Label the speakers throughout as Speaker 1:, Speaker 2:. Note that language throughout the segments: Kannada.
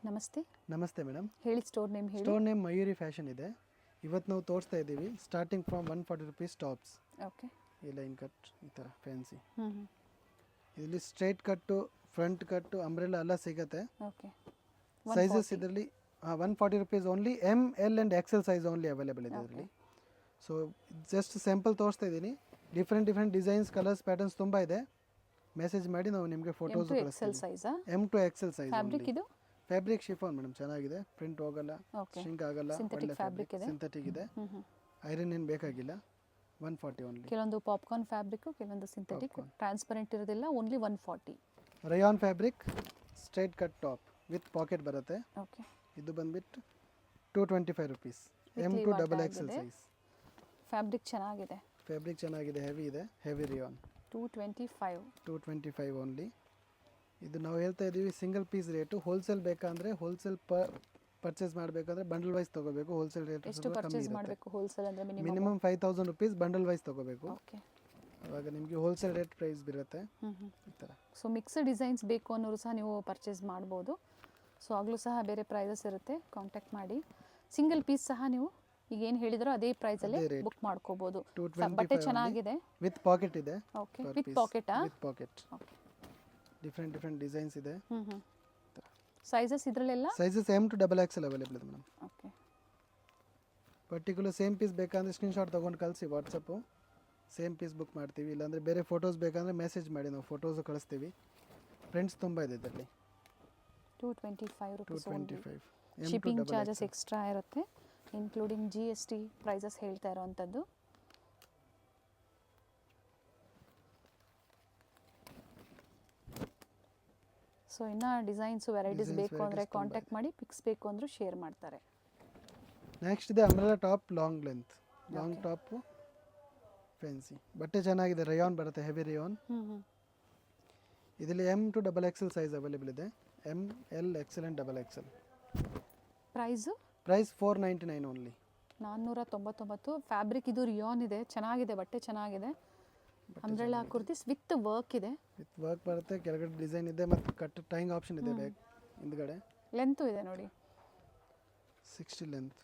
Speaker 1: ನಮಸ್ತೆ.
Speaker 2: ನಮಸ್ತೆ ಮೇಡಮ್.
Speaker 1: ಹೇಳಿ, ಸ್ಟೋರ್ ನೇಮ್ ಹೇಳಿ.
Speaker 2: ಸ್ಟೋರ್ ನೇಮ್ ಮಯೂರಿ ಫ್ಯಾಷನ್ ಇದೆ. ಇವತ್ತು ನಾವು ತೋರಿಸ್ತಾ ಇದ್ದೀವಿ starting from 140 rupees tops.
Speaker 1: Okay.
Speaker 2: ಈ ಲೈನ್ ಕಟ್ ಈ ಥರ ಫ್ಯಾನ್ಸಿ.
Speaker 1: ಹ್ಞೂ.
Speaker 2: ಇದರಲ್ಲಿ ಸ್ಟ್ರೈಟ್ ಕಟ್ಟು, ಫ್ರಂಟ್ ಕಟ್ಟು, ಅಂಬ್ರೆಲಾ ಎಲ್ಲ ಸಿಗುತ್ತೆ.
Speaker 1: ಓಕೆ.
Speaker 2: ಸೈಜಸ್ ಇದರಲ್ಲಿ 140 rupees only. M L and XL size only available ಇದೆ ಇದರಲ್ಲಿ. ಸೊ ಜಸ್ಟ್ ಸ್ಯಾಂಪಲ್ ತೋರಿಸ್ತಾ ಇದ್ದೀನಿ. ಡಿಫ್ರೆಂಟ್ ಡಿಸೈನ್ಸ್, ಕಲರ್ಸ್, ಪ್ಯಾಟರ್ನ್ಸ್ ತುಂಬ ಇದೆ. ಮೆಸೇಜ್ ಮಾಡಿ ನಾವು ನಿಮಗೆ ಫೋಟೋಸ್
Speaker 1: ಎಕ್ಸೆಲ್ ಸೈಜಾ?
Speaker 2: M to XL size.
Speaker 1: Fabric ಇದು
Speaker 2: ಫ್ಯಾಬ್ರಿಕ್ ಶಿಫಾನ್ ಮೇಡಮ್, ಚೆನ್ನಾಗಿದೆ. ಪ್ರಿಂಟ್ ಹೋಗಲ್ಲ, ಶಿಂಕ್ ಆಗಲ್ಲ.
Speaker 1: ಸಿಂಥೆಟಿಕ್ ಫ್ಯಾಬ್ರಿಕ್ ಇದೆ.
Speaker 2: ಸಿಂಥೆಟಿಕ್ ಇದೆ. ಐರನ್ ಏನು ಬೇಕಾಗಿಲ್ಲ. 140 ಓನ್ಲಿ.
Speaker 1: ಕೆಲವೊಂದು ಪಾಪ್ಕಾರ್ನ್ ಫ್ಯಾಬ್ರಿಕ್, ಕೆಲವೊಂದು ಸಿಂಥೆಟಿಕ್. ಟ್ರಾನ್ಸ್ಪರೆಂಟ್ ಇರೋದಿಲ್ಲ. Only 140.
Speaker 2: Rayon fabric, straight cut top with pocket ಬರುತ್ತೆ.
Speaker 1: ಓಕೆ.
Speaker 2: ಇದು ಬಂದ್ಬಿಟ್ಟು 225 rupees. M to double XL size.
Speaker 1: Fabric ಚೆನ್ನಾಗಿದೆ.
Speaker 2: ಫ್ಯಾಬ್ರಿಕ್ ಚೆನ್ನಾಗಿದೆ, ಹೆವಿ ಇದೆ. Heavy rayon. 225 ಓನ್ಲಿ. ಇದು ನಾವು ಹೇಳ್ತಾ ಇದ್ದೀವಿ ಸಿಂಗಲ್ ಪೀಸ್ ರೇಟು. ಹೋಲ್ಸೇಲ್ ಬೇಕಂದರೆ ಹೋಲ್ಸೇಲ್ ಪರ್ಚೇಸ್ ಮಾಡಬೇಕಂದ್ರೆ ಬಂಡಲ್ ವೈಸ್ ತೊಗೋಬೇಕು. ಹೋಲ್ಸೇಲ್ ರೇಟ್
Speaker 1: ಎಷ್ಟು ಪರ್ಚೇಸ್ ಮಾಡಬೇಕು? ಹೋಲ್ಸೇಲ್ ಅಂದರೆ
Speaker 2: ಮಿನಿಮಮ್ 5000 rupees ಬಂಡಲ್ ವೈಸ್ ತೊಗೋಬೇಕು.
Speaker 1: ಓಕೆ.
Speaker 2: ಅವಾಗ ನಿಮಗೆ ಹೋಲ್ಸೇಲ್ ರೇಟ್ ಪ್ರೈಸ್ ಬರುತ್ತೆ ಈ ಥರ.
Speaker 1: ಸೊ ಮಿಕ್ಸ್ಡ್ ಡಿಸೈನ್ಸ್ ಬೇಕು ಅನ್ನೋರು ಸಹ ನೀವು ಪರ್ಚೇಸ್ ಮಾಡ್ಬೋದು. ಸೊ ಆಗಲೂ ಸಹ ಬೇರೆ ಪ್ರೈಸಸ್ ಇರುತ್ತೆ. ಕಾಂಟ್ಯಾಕ್ಟ್ ಮಾಡಿ. ಸಿಂಗಲ್ ಪೀಸ್ ಸಹ ನೀವು ಈಗ ಏನು ಹೇಳಿದ್ರೋ ಅದೇ ಪ್ರೈಸಲ್ಲೇ ಬುಕ್ ಮಾಡ್ಕೋಬೋದು. ಬಟ್ಟೆ ಚೆನ್ನಾಗಿದೆ.
Speaker 2: ವಿತ್ ಪಾಕೆಟ್ ಇದೆ.
Speaker 1: ಓಕೆ. ವಿತ್ ಪಾಕೆಟಾ?
Speaker 2: With pocket.
Speaker 1: Okay.
Speaker 2: Different designs ಇದೆ.
Speaker 1: ಸೈಜಸ್ ಇದರಲ್ಲೆಲ್ಲ
Speaker 2: sizes M to double XL available ಇದೆ madam.
Speaker 1: Okay.
Speaker 2: Particular same piece ಬೇಕಂದ್ರೆ ಸ್ಕ್ರೀನ್ಶಾಟ್ ತೊಗೊಂಡು ಕಳಿಸಿ ವಾಟ್ಸಪ್ಪು. ಸೇಮ್ ಪೀಸ್ ಬುಕ್ ಮಾಡ್ತೀವಿ. ಇಲ್ಲಾಂದರೆ ಬೇರೆ ಫೋಟೋಸ್ ಬೇಕಂದರೆ ಮೆಸೇಜ್ ಮಾಡಿ, ನಾವು ಫೋಟೋಸು ಕಳಿಸ್ತೀವಿ. ಪ್ರಿಂಟ್ಸ್ ತುಂಬ ಇದೆ ಇದರಲ್ಲಿ.
Speaker 1: 225 rupees.
Speaker 2: 225.
Speaker 1: ಶಿಪ್ಪಿಂಗ್ ಚಾರ್ಜಸ್ ಎಕ್ಸ್ಟ್ರಾ ಇರುತ್ತೆ, ಇನ್ಕ್ಲೂಡಿಂಗ್ GST ಪ್ರೈಸಸ್ ಹೇಳ್ತಾ ಇರೋವಂಥದ್ದು. ಸೊ ಇನ್ನು ಡಿಸೈನ್ಸು ವೆರೈಟೀಸ್ ಬೇಕು ಅಂದರೆ ಕಾಂಟ್ಯಾಕ್ಟ್ ಮಾಡಿ. ಪಿಕ್ಸ್ ಬೇಕು ಅಂದರೂ ಶೇರ್ ಮಾಡ್ತಾರೆ.
Speaker 2: ನೆಕ್ಸ್ಟ್ ಇದೆ umbrella top, long length. Long top fancy. ಬಟ್ಟೆ ಚೆನ್ನಾಗಿದೆ. ರಯಾನ್ ಬರುತ್ತೆ, ಹೆವಿ ರಯಾನ್. ಇದರಲ್ಲಿ M to double XL size available ಇದೆ. M L XL and double XL. Price 499 only.
Speaker 1: 499. Fabric ಇದು ರಿಯಾನ್ ಇದೆ. ಚೆನ್ನಾಗಿದೆ, ಬಟ್ಟೆ ಚೆನ್ನಾಗಿದೆ. ಅಂಬ್ರೆಲಾ ಕುರ್ತೀಸ್ ವಿತ್ ವರ್ಕ್ ಇದೆ.
Speaker 2: ವಿತ್ ವರ್ಕ್ ಬರುತ್ತೆ. ಕೆಳಗಡೆ ಡಿಸೈನ್ ಇದೆ ಮತ್ತು ಕಟ್ ಟೈಂಗ್ ಆಪ್ಷನ್ ಇದೆ ಬ್ಯಾಕ್ ಹಿಂದ್ಗಡೆ.
Speaker 1: ಲೆಂತು ಇದೆ ನೋಡಿ,
Speaker 2: 60 ಲೆಂತ್.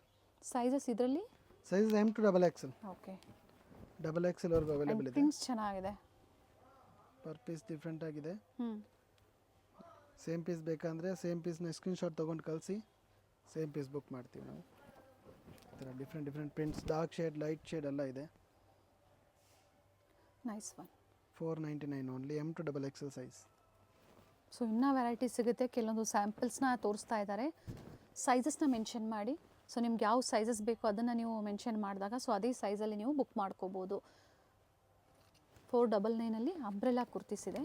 Speaker 1: ಸೈಜಸ್ ಇದರಲ್ಲಿ
Speaker 2: size M to double XL.
Speaker 1: Okay.
Speaker 2: Double XL ವರ್ಗೂ ಅವೈಲೇಬಲ್ ಇದೆ.
Speaker 1: ಪ್ರಿಂಟ್ಸ್ ಚೆನ್ನಾಗಿದೆ.
Speaker 2: ಪರ್ ಪೀಸ್ ಡಿಫ್ರೆಂಟ್ ಆಗಿದೆ. ಸೇಮ್ ಪೀಸ್ ಬೇಕಂದರೆ ಸೇಮ್ ಪೀಸ್ನ ಸ್ಕ್ರೀನ್ಶಾಟ್ ತೊಗೊಂಡು ಕಳಿಸಿ. ಸೇಮ್ ಪೀಸ್ ಬುಕ್ ಮಾಡ್ತೀವಿ ನಾವು. ಈ ಥರ different prints, dark shade, light shade ಎಲ್ಲ ಇದೆ.
Speaker 1: Nice one.
Speaker 2: 499 only. M to double XL size.
Speaker 1: So ಇನ್ನೂ ವೆರೈಟಿ ಸಿಗುತ್ತೆ. ಕೆಲವೊಂದು ಸ್ಯಾಂಪಲ್ಸ್ನ ತೋರಿಸ್ತಾ ಇದ್ದಾರೆ. ಸೈಜಸ್ನ ಮೆನ್ಷನ್ ಮಾಡಿ. ಸೊ ನಿಮ್ಗೆ ಯಾವ ಸೈಜಸ್ ಬೇಕು ಅದನ್ನು ನೀವು ಮೆನ್ಷನ್ ಮಾಡಿದಾಗ ಸೊ ಅದೇ ಸೈಜಲ್ಲಿ ನೀವು ಬುಕ್ ಮಾಡ್ಕೋಬೋದು. 499 ಅಂಬ್ರೆಲಾ ಕುರ್ತೀಸ್ ಇದೆ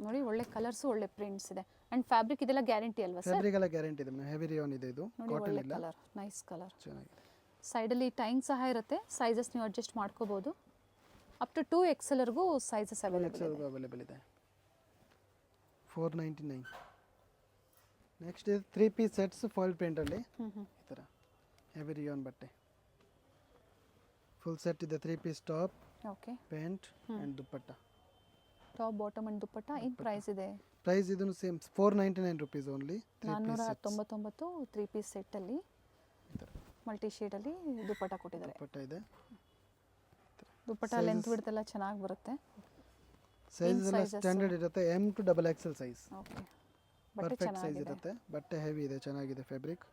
Speaker 1: ನೋಡಿ. ಒಳ್ಳೆ ಕಲರ್ಸು, ಒಳ್ಳೆ ಪ್ರಿಂಟ್ಸ್ ಇದೆ. ಆ್ಯಂಡ್ ಫ್ಯಾಬ್ರಿಕ್ ಇದೆಲ್ಲ ಗ್ಯಾರಂಟಿ ಅಲ್ವಾ ಸರ್?
Speaker 2: ಫ್ಯಾಬ್ರಿಕ್ ಎಲ್ಲ ಗ್ಯಾರಂಟಿ ಇದೆ. ಹೆವಿ ರಿಯಾನ್ ಇದೆ ಇದು.
Speaker 1: ಒಳ್ಳೆ ಕಲರ್, ನೈಸ್ ಕಲರ್.
Speaker 2: ಚೆನ್ನಾಗಿದೆ.
Speaker 1: ಸೈಡಲ್ಲಿ ಟೈಂಗ್ ಸಹ ಇರುತ್ತೆ. ಸೈಜಸ್ ನೀವು ಅಡ್ಜಸ್ಟ್ ಮಾಡ್ಕೋಬೋದು. ಅಪ್ ಟು 2XLವರೆಗೂ ಸೈಜಸ್
Speaker 2: ಅವೈಲೇಬಲ್ ಇದೆ. 499. ನೆಕ್ಸ್ಟ್ ಇದೆ 3 ಪೀಸ್ ಸೆಟ್ಸ್ ಫಾಯಿಲ್ ಪ್ರಿಂಟಲ್ಲಿ. ಈ ಥರ ಹೆವಿ ರಿಯಾನ್ ಬಟ್ಟೆ. ಫುಲ್ ಸೆಟ್ ಇದೆ. 3 piece top,
Speaker 1: okay,
Speaker 2: pant and dupatta.
Speaker 1: Top, bottom and dupatta. ಏನು ಪ್ರೈಸ್ ಇದೆ?
Speaker 2: ಪ್ರೈಸ್ ಇದನ್ನು ಸೇಮ್ 499 rupees ಓನ್ಲಿ.
Speaker 1: 499 3 ಪೀಸ್ ಸೆಟ್ಟಲ್ಲಿ ಮಲ್ಟಿ ಶೇಡಲ್ಲಿ ದುಪ್ಪಟ್ಟ ಕೊಟ್ಟಿದ್ದಾರೆ.
Speaker 2: ದುಪ್ಪಟ್ಟ ಇದೆ.
Speaker 1: ದುಪ್ಪಟ್ಟ ಲೆಂತ್ ಬಿಡ್ತೆಲ್ಲ ಚೆನ್ನಾಗಿ ಬರುತ್ತೆ.
Speaker 2: ಸೈಜ್ ಎಲ್ಲ ಸ್ಟ್ಯಾಂಡರ್ಡ್ ಇರುತ್ತೆ. M to double XL size.
Speaker 1: Okay.
Speaker 2: Perfect size ಇರುತ್ತೆ. ಬಟ್ಟೆ ಹೆವಿ ಇದೆ, ಚೆನ್ನಾಗಿದೆ fabric.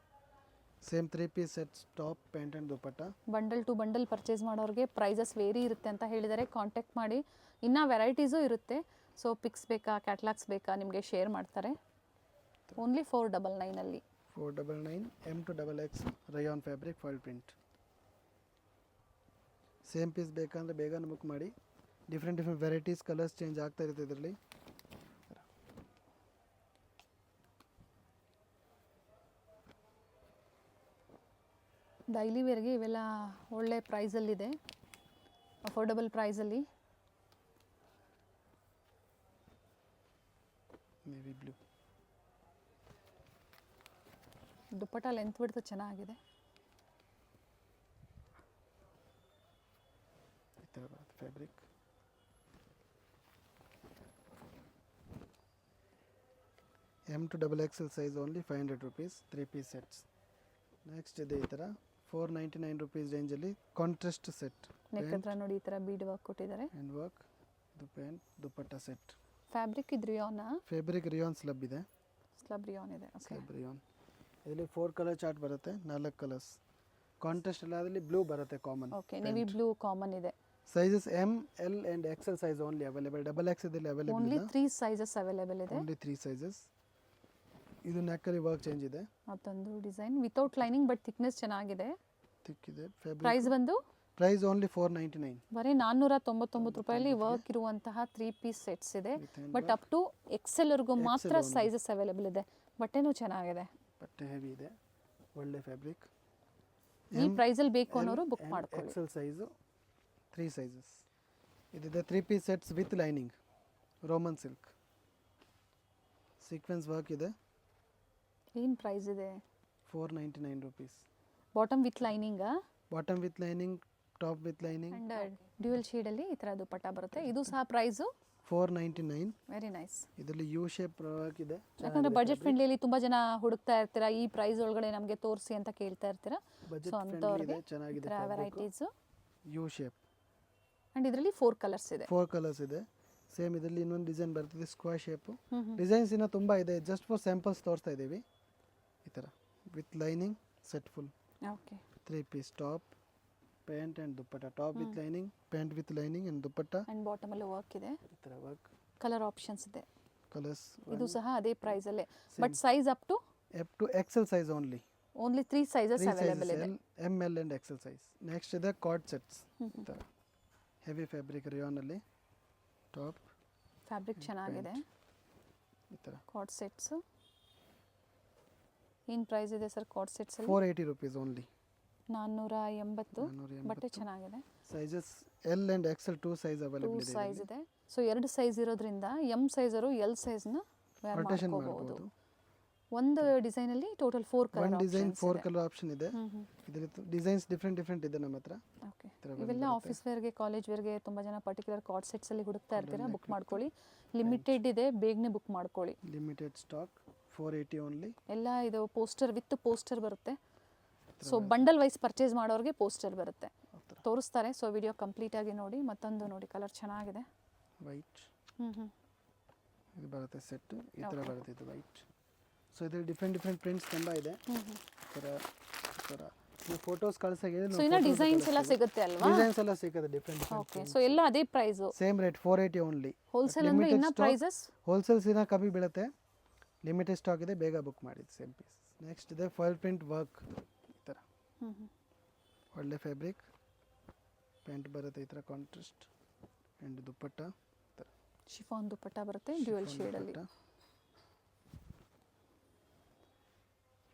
Speaker 2: Same 3 piece sets top, pant and dupatta.
Speaker 1: Bundle to bundle purchase ಮಾಡೋರಿಗೆ ಪ್ರೈಸಸ್ ವೇರಿ ಇರುತ್ತೆ ಅಂತ ಹೇಳಿದರೆ ಕಾಂಟ್ಯಾಕ್ಟ್ ಮಾಡಿ. ಇನ್ನೂ ವೆರೈಟೀಸು ಇರುತ್ತೆ. ಸೊ ಪಿಕ್ಸ್ ಬೇಕಾ, ಕ್ಯಾಟ್ಲಾಗ್ಸ್ ಬೇಕಾ ನಿಮಗೆ ಶೇರ್ ಮಾಡ್ತಾರೆ. Only 499
Speaker 2: 499 M to double X rayon fabric foil print. Same piece ಬೇಕಂದರೆ ಬೇಗನೆ ಬುಕ್ ಮಾಡಿ. ಡಿಫ್ರೆಂಟ್ ವೆರೈಟೀಸ್, ಕಲರ್ಸ್ ಚೇಂಜ್ ಆಗ್ತಾ ಇರುತ್ತೆ ಇದರಲ್ಲಿ.
Speaker 1: ಡೈಲಿ ವೇರ್ಗೆ ಇವೆಲ್ಲ ಒಳ್ಳೆ ಪ್ರೈಸಲ್ಲಿದೆ, ಅಫೋರ್ಡಬಲ್ ಪ್ರೈಸಲ್ಲಿ.
Speaker 2: Navy blue.
Speaker 1: ದುಪ್ಪಟ್ಟ ಲೆಂತ್ ಬಿಡ್ತು ಚೆನ್ನಾಗಿದೆ.
Speaker 2: ಈ ಥರ ಬರುತ್ತೆ fabric. M to double XL size only 500 rupees 3 piece ಸೆಟ್ಸ್. ನೆಕ್ಸ್ಟ್ ಇದೆ ಈ ಥರ 499 rupees ರೇಂಜಲ್ಲಿ ಕಾಂಟ್ರಾಸ್ಟ್ ಸೆಟ್.
Speaker 1: ನೆಕ್ ಹತ್ರ ನೋಡಿ ಈ ಥರ ಬೀಡ್ ವರ್ಕ್ ಕೊಟ್ಟಿದ್ದಾರೆ.
Speaker 2: ಹ್ಯಾಂಡ್ ವರ್ಕ್, ಇದು ಪ್ಯಾಂಟ್ ದುಪಟ್ಟ ಸೆಟ್.
Speaker 1: ಫ್ಯಾಬ್ರಿಕ್ ಇದು ರಿಯಾನಾ?
Speaker 2: ಫ್ಯಾಬ್ರಿಕ್ ರಿಯಾನ್ ಸ್ಲಬ್ ಇದೆ.
Speaker 1: ಸ್ಲಬ್ ರಿಯಾನ್ ಇದೆ. ಓಕೆ.
Speaker 2: Slub rayon. ಇದರಲ್ಲಿ 4 ಕಲರ್ ಚಾರ್ಟ್ ಬರುತ್ತೆ, 4 ಕಲರ್ಸ್. ಕಾಂಟ್ರಾಸ್ಟ್ ಎಲ್ಲ ಅದರಲ್ಲಿ ಬ್ಲೂ ಬರುತ್ತೆ common.
Speaker 1: Okay, navy blue common ಇದೆ.
Speaker 2: Sizes M L and XL size only available. Double X ಇದರಲ್ಲಿ ಅವೈಲೇಬಲ್
Speaker 1: ಓನ್ಲಿ 3 ಸೈಜಸ್ ಅವೈಲೇಬಲ್ ಇದೆ.
Speaker 2: Only 3 sizes. ಇದು ನೆಕ್ಕಲ್ಲಿ ವರ್ಕ್ ಚೇಂಜ್ ಇದೆ.
Speaker 1: ಮತ್ತೊಂದು design without lining but thickness ಚೆನ್ನಾಗಿದೆ.
Speaker 2: ಥಿಕ್ ಇದೆ. ಫ್ಯಾಬ್ರಿಕ್
Speaker 1: ಪ್ರೈಸ್ ಬಂದು
Speaker 2: ಪ್ರೈಸ್ ಓನ್ಲಿ 499.
Speaker 1: ಬರೀ 499 ರೂಪಾಯಲ್ಲಿ ವರ್ಕ್ ಇರುವಂತಹ 3 ಪೀಸ್ ಸೆಟ್ಸ್ ಇದೆ. ಬಟ್ ಅಪ್ ಟು ಎಕ್ಸೆಲ್ ವರೆಗೂ ಮಾತ್ರ ಸೈಜಸ್ ಅವೈಲೇಬಲ್ ಇದೆ. ಬಟ್ಟೆನೂ ಚೆನ್ನಾಗಿದೆ.
Speaker 2: ಬಟ್ಟೆ ಹೆವಿ ಇದೆ, ಒಳ್ಳೆ ಫ್ಯಾಬ್ರಿಕ್.
Speaker 1: ಈ ಪ್ರೈಸಲ್ಲಿ ಬೇಕು ಅನ್ನೋರು ಬುಕ್ ಮಾಡ್ಕೊಳ್ಳಿ.
Speaker 2: XL size 3 sizes. ಇದಿದೆ 3 piece sets with lining, Roman silk, sequence work ಇದೆ.
Speaker 1: ಏನು ಪ್ರೈಸ್ ಇದೆ?
Speaker 2: 499 rupees.
Speaker 1: ಬಾಟಮ್ ವಿತ್ ಲೈನಿಂಗಾ?
Speaker 2: Bottom with lining, top with lining.
Speaker 1: And dual ಶೇಡಲ್ಲಿ ಈ ಥರ ದುಪಟ್ಟ ಬರುತ್ತೆ. ಇದು ಸಹ ಪ್ರೈಸು
Speaker 2: 499.
Speaker 1: Very nice.
Speaker 2: ಇದರಲ್ಲಿ ಯು ಶೇಪ್ ವರ್ಕ್ ಇದೆ.
Speaker 1: ಯಾಕಂದ್ರೆ ಬಜೆಟ್ ಫ್ರೆಂಡ್ಲಿಯಲ್ಲಿ ತುಂಬಾ ಜನ ಹುಡುಕ್ತಾ ಇರ್ತೀರಾ, ಈ ಪ್ರೈಸ್ ಒಳಗಡೆ ನಮಗೆ ತೋರಿಸಿ ಅಂತ ಕೇಳ್ತಾ ಇರ್ತೀರಾ.
Speaker 2: ಬಜೆಟ್
Speaker 1: ಸೊ
Speaker 2: ಫ್ರೆಂಡ್ಲಿ
Speaker 1: ಅಂತವ್ರಿಗೆ
Speaker 2: ಇದೆ, ಚೆನ್ನಾಗಿದೆ.
Speaker 1: ವೆರೈಟೀಸು.
Speaker 2: U shape.
Speaker 1: ಅಂಡ್ ಇದರಲ್ಲಿ 4 ಕಲರ್ಸ್ ಇದೆ.
Speaker 2: 4 ಕಲರ್ಸ್ ಇದೆ. ಸೇಮ್ ಇದರಲ್ಲಿ ಇನ್ನೊಂದು ಡಿಸೈನ್ ಬರ್ತಿದೆ, ಸ್ಕ್ವೇರ್ ಶೇಪು. ಡಿಸೈನ್ಸ್ ಇನ್ನೂ ತುಂಬ ಇದೆ, ಜಸ್ಟ್ ಫಾರ್ ಸ್ಯಾಂಪಲ್ಸ್ ತೋರಿಸ್ತಾ ಇದ್ದೀವಿ. ಈ ಥರ with lining set full.
Speaker 1: Okay.
Speaker 2: 3 piece top, pant and dupatta. Top with lining, pant with lining and dupatta.
Speaker 1: And bottom ಅಲ್ಲಿ ವರ್ಕ್ ಇದೆ.
Speaker 2: ಈ ಥರ ವರ್ಕ್.
Speaker 1: ಕಲರ್ ಆಪ್ಷನ್ಸ್ ಇದೆ.
Speaker 2: ಕಲರ್ಸ್
Speaker 1: ಇದು ಸಹ ಅದೇ ಪ್ರೈಸ್ ಅಲ್ಲೇ, but size up to
Speaker 2: XL size only.
Speaker 1: Only 3 sizes available ಇದೆ.
Speaker 2: M L and XL size. Next ಇದೆ ಕಾರ್ಡ್ ಸೆಟ್ಸ್. ಈ ಥರ ಹೆವಿ ಫ್ಯಾಬ್ರಿಕ್ ರಿಯಾನಲ್ಲಿ. ಟಾಪ್
Speaker 1: ಫ್ಯಾಬ್ರಿಕ್ ಚೆನ್ನಾಗಿದೆ.
Speaker 2: ಈ ಥರ
Speaker 1: ಕಾರ್ಡ್ ಸೆಟ್ಸ್. ಏನು ಪ್ರೈಸ್ ಇದೆ ಸರ್ ಕಾರ್ಡ್ ಸೆಟ್ಸ್ ಅಲ್ಲಿ?
Speaker 2: 480 rupees ಓನ್ಲಿ.
Speaker 1: 480. ಬಟ್ಟೆ ಚೆನ್ನಾಗಿದೆ.
Speaker 2: Sizes L and XL 2 size available
Speaker 1: 2 size ಇದೆ. ಸೊ 2 ಸೈಜ್ ಇರೋದ್ರಿಂದ ಎಮ್ ಸೈಜ್ ಅವರು ಎಲ್ ಸೈಜ್ನ ವೇರ್ ಮಾಡ್ಕೋಬಹುದು. ಒಂದು ಡಿಸೈನ್ ಅಲ್ಲಿ ಟೋಟಲ್ 4 ಕಲರ್
Speaker 2: ಒಂದು ಡಿಸೈನ್ 4 ಕಲರ್ ಆಪ್ಷನ್ ಇದೆ. ಇದರಲ್ಲಿ ಡಿಸೈನ್ಸ್ ಡಿಫ್ರೆಂಟ್ ಇದೆ ನಮ್ಮ ಹತ್ರ.
Speaker 1: ಓಕೆ. ಇವೆಲ್ಲ ಆಫೀಸ್ ವೇರ್ಗೆ, ಕಾಲೇಜ್ ವೇರ್ಗೆ ತುಂಬ ಜನ ಪರ್ಟಿಕ್ಯುಲರ್ ಕಾರ್ಡ್ ಸೆಟ್ಸ್ ಅಲ್ಲಿ ಹುಡುಕ್ತಾ ಇರ್ತೀರಾ, ಬುಕ್ ಮಾಡ್ಕೊಳ್ಳಿ. ಲಿಮಿಟೆಡ್ ಇದೆ, ಬೇಗನೆ ಬುಕ್ ಮಾಡ್ಕೊಳ್ಳಿ.
Speaker 2: Limited stock 480 only.
Speaker 1: ಎಲ್ಲ ಇದು ಪೋಸ್ಟರ್ ವಿತ್ ಪೋಸ್ಟರ್ ಬರುತ್ತೆ. ಸೊ ಬಂಡಲ್ ವೈಸ್ ಪರ್ಚೇಸ್ ಮಾಡೋರಿಗೆ ಪೋಸ್ಟರ್ ಬರುತ್ತೆ, ತೋರಿಸ್ತಾರೆ. ಸೊ ವಿಡಿಯೋ ಕಂಪ್ಲೀಟ್ ಆಗಿ ನೋಡಿ. ಮತ್ತೊಂದು ನೋಡಿ, ಕಲರ್ ಚೆನ್ನಾಗಿದೆ.
Speaker 2: ವೈಟ್. ಇದು ಬರುತ್ತೆ ಸೆಟ್. ಈ ಥರ ಬರುತ್ತೆ ಇದು ವೈಟ್. ಸೊ ಇದರಲ್ಲಿ ಡಿಫ್ರೆಂಟ್ ಪ್ರಿಂಟ್ಸ್ ತುಂಬ ಇದೆ. ಈ ಥರ ನೀವು ಫೋಟೋಸ್ ಕಳಿಸಾಗಿ
Speaker 1: ಸೊ ಇನ್ನ ಡಿಸೈನ್ಸ್ ಎಲ್ಲ ಸಿಗುತ್ತೆ ಅಲ್ವಾ?
Speaker 2: ಡಿಸೈನ್ಸ್ ಎಲ್ಲ ಸಿಗುತ್ತೆ ಡಿಫ್ರೆಂಟ್.
Speaker 1: ಓಕೆ. ಸೊ ಎಲ್ಲ ಅದೇ price,
Speaker 2: same rate 480 only.
Speaker 1: Wholesale ಅಂದ್ರೆ ಇನ್ನ ಪ್ರೈಸಸ್
Speaker 2: ಹೋಲ್ಸೇಲ್ಸ್ ಇನ್ನ ಕಮ್ಮಿ ಬೀಳುತ್ತೆ. ಲಿಮಿಟೆಡ್ ಸ್ಟಾಕ್ ಇದೆ, ಬೇಗ ಬುಕ್ ಮಾಡಿ. Same piece. ನೆಕ್ಸ್ಟ್ ಇದೆ ಫಾಯಿಲ್ ಪ್ರಿಂಟ್ ವರ್ಕ್. ಈ ಥರ ಒಳ್ಳೆ ಫ್ಯಾಬ್ರಿಕ್. ಪ್ಯಾಂಟ್ ಬರುತ್ತೆ ಈ ಥರ contrast and dupatta.
Speaker 1: Chiffon dupatta ಬರುತ್ತೆ ಡ್ಯೂಯಲ್ ಶೇಡ್ ಅಲ್ಲಿ.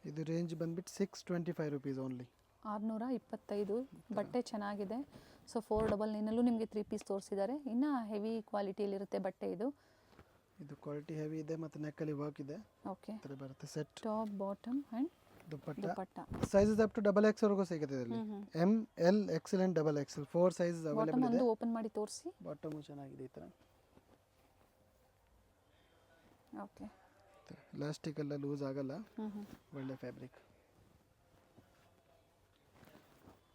Speaker 2: ಇದು ರೇಂಜ್ ಬಂದ್ಬಿಟ್ಟು 625 rupees ಓನ್ಲಿ.
Speaker 1: 625. ಬಟ್ಟೆ ಚೆನ್ನಾಗಿದೆ. ಸೊ 499 ನಿಮಗೆ 3 ಪೀಸ್ ತೋರಿಸಿದ್ದಾರೆ. ಇನ್ನು ಹೆವಿ ಕ್ವಾಲಿಟಿಯಲ್ಲಿರುತ್ತೆ ಬಟ್ಟೆ ಇದು.
Speaker 2: ಇದು ಕ್ವಾಲಿಟಿ ಹೆವಿ ಇದೆ ಮತ್ತು ನೆಕ್ಕಲ್ಲಿ ವರ್ಕ್ ಇದೆ.
Speaker 1: ಓಕೆ.
Speaker 2: ಈ ಥರ ಬರುತ್ತೆ set.
Speaker 1: Top, bottom and
Speaker 2: dupatta. Sizes up to double X ವರೆಗೂ ಸಿಗುತ್ತೆ ಇದರಲ್ಲಿ. M L XL and double XL 4 sizes available ಇದೆ.
Speaker 1: ಒಂದು ಓಪನ್ ಮಾಡಿ ತೋರಿಸಿ.
Speaker 2: ಬಾಟಮು ಚೆನ್ನಾಗಿದೆ ಈ ಥರ.
Speaker 1: ಓಕೆ.
Speaker 2: ಎಲಾಸ್ಟಿಕ್ ಎಲ್ಲ ಲೂಸ್ ಆಗಲ್ಲ, ಒಳ್ಳೆ ಫ್ಯಾಬ್ರಿಕ್.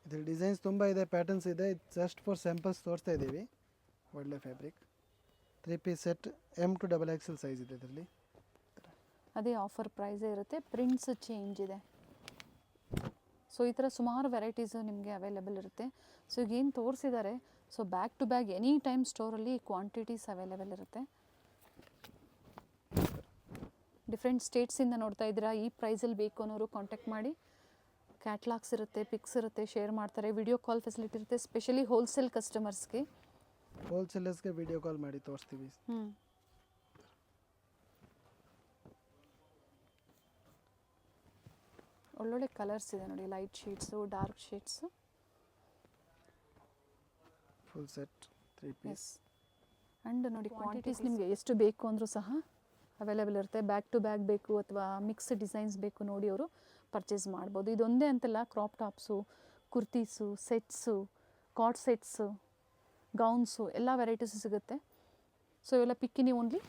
Speaker 2: ಇದರಲ್ಲಿ ಡಿಸೈನ್ಸ್ ತುಂಬ ಇದೆ, ಪ್ಯಾಟರ್ನ್ಸ್ ಇದೆ. ಜಸ್ಟ್ ಫಾರ್ ಸ್ಯಾಂಪಲ್ಸ್ ತೋರಿಸ್ತಾ ಇದ್ದೀವಿ. ಒಳ್ಳೆ fabric. 3 piece set M to double XL size ಇದೆ ಇದರಲ್ಲಿ.
Speaker 1: ಅದೇ ಆಫರ್ ಪ್ರೈಸೇ ಇರುತ್ತೆ, ಪ್ರಿಂಟ್ಸ್ ಚೇಂಜ್ ಇದೆ. ಸೊ ಈ ಥರ ಸುಮಾರು ವೆರೈಟೀಸು ನಿಮಗೆ ಅವೈಲೇಬಲ್ ಇರುತ್ತೆ. ಸೊ ಈಗ ಏನು ತೋರಿಸಿದ್ದಾರೆ, so back to bag any time ಸ್ಟೋರಲ್ಲಿ ಕ್ವಾಂಟಿಟೀಸ್ ಅವೈಲೇಬಲ್ ಇರುತ್ತೆ. ಡಿಫ್ರೆಂಟ್ ಸ್ಟೇಟ್ಸಿಂದ ನೋಡ್ತಾ ಇದ್ದೀರಾ. ಈ ಪ್ರೈಸಲ್ಲಿ ಬೇಕು ಅನ್ನೋರು ಕಾಂಟ್ಯಾಕ್ಟ್ ಮಾಡಿ. ಕ್ಯಾಟ್ಲಾಗ್ಸ್ ಇರುತ್ತೆ, ಪಿಕ್ಸ್ ಇರುತ್ತೆ, ಶೇರ್ ಮಾಡ್ತಾರೆ. ವಿಡಿಯೋ ಕಾಲ್ ಫೆಸಿಲಿಟಿ ಇರುತ್ತೆ, ಸ್ಪೆಷಲಿ ಹೋಲ್ಸೇಲ್ ಕಸ್ಟಮರ್ಸ್ಗೆ.
Speaker 2: ಹೋಲ್ಸೇಲರ್ಸ್ಗೆ ವಿಡಿಯೋ ಕಾಲ್ ಮಾಡಿ ತೋರಿಸ್ತೀವಿ.
Speaker 1: ಒಳ್ಳೊಳ್ಳೆ ಕಲರ್ಸ್ ಇದೆ ನೋಡಿ, light shades, dark shades.
Speaker 2: Full set 3 piece.
Speaker 1: And ನೋಡಿ ಕ್ವಾಂಟಿಟೀಸ್ ನಿಮಗೆ ಎಷ್ಟು ಬೇಕು ಅಂದರೂ ಸಹ ಅವೈಲೇಬಲ್ ಇರುತ್ತೆ. ಬ್ಯಾಕ್ ಟು ಬ್ಯಾಕ್ ಬೇಕು ಅಥವಾ ಮಿಕ್ಸ್ ಡಿಸೈನ್ಸ್ ಬೇಕು ನೋಡಿ ಅವರು ಪರ್ಚೇಸ್ ಮಾಡ್ಬೋದು. ಇದೊಂದೇ ಅಂತಲ್ಲ, crop tops, kurtis, sets, card sets, gowns ಎಲ್ಲ ವೆರೈಟೀಸು ಸಿಗುತ್ತೆ. ಸೊ ಇವೆಲ್ಲ ಪಿಕ್ಕಿನಿ ಓನ್ಲಿ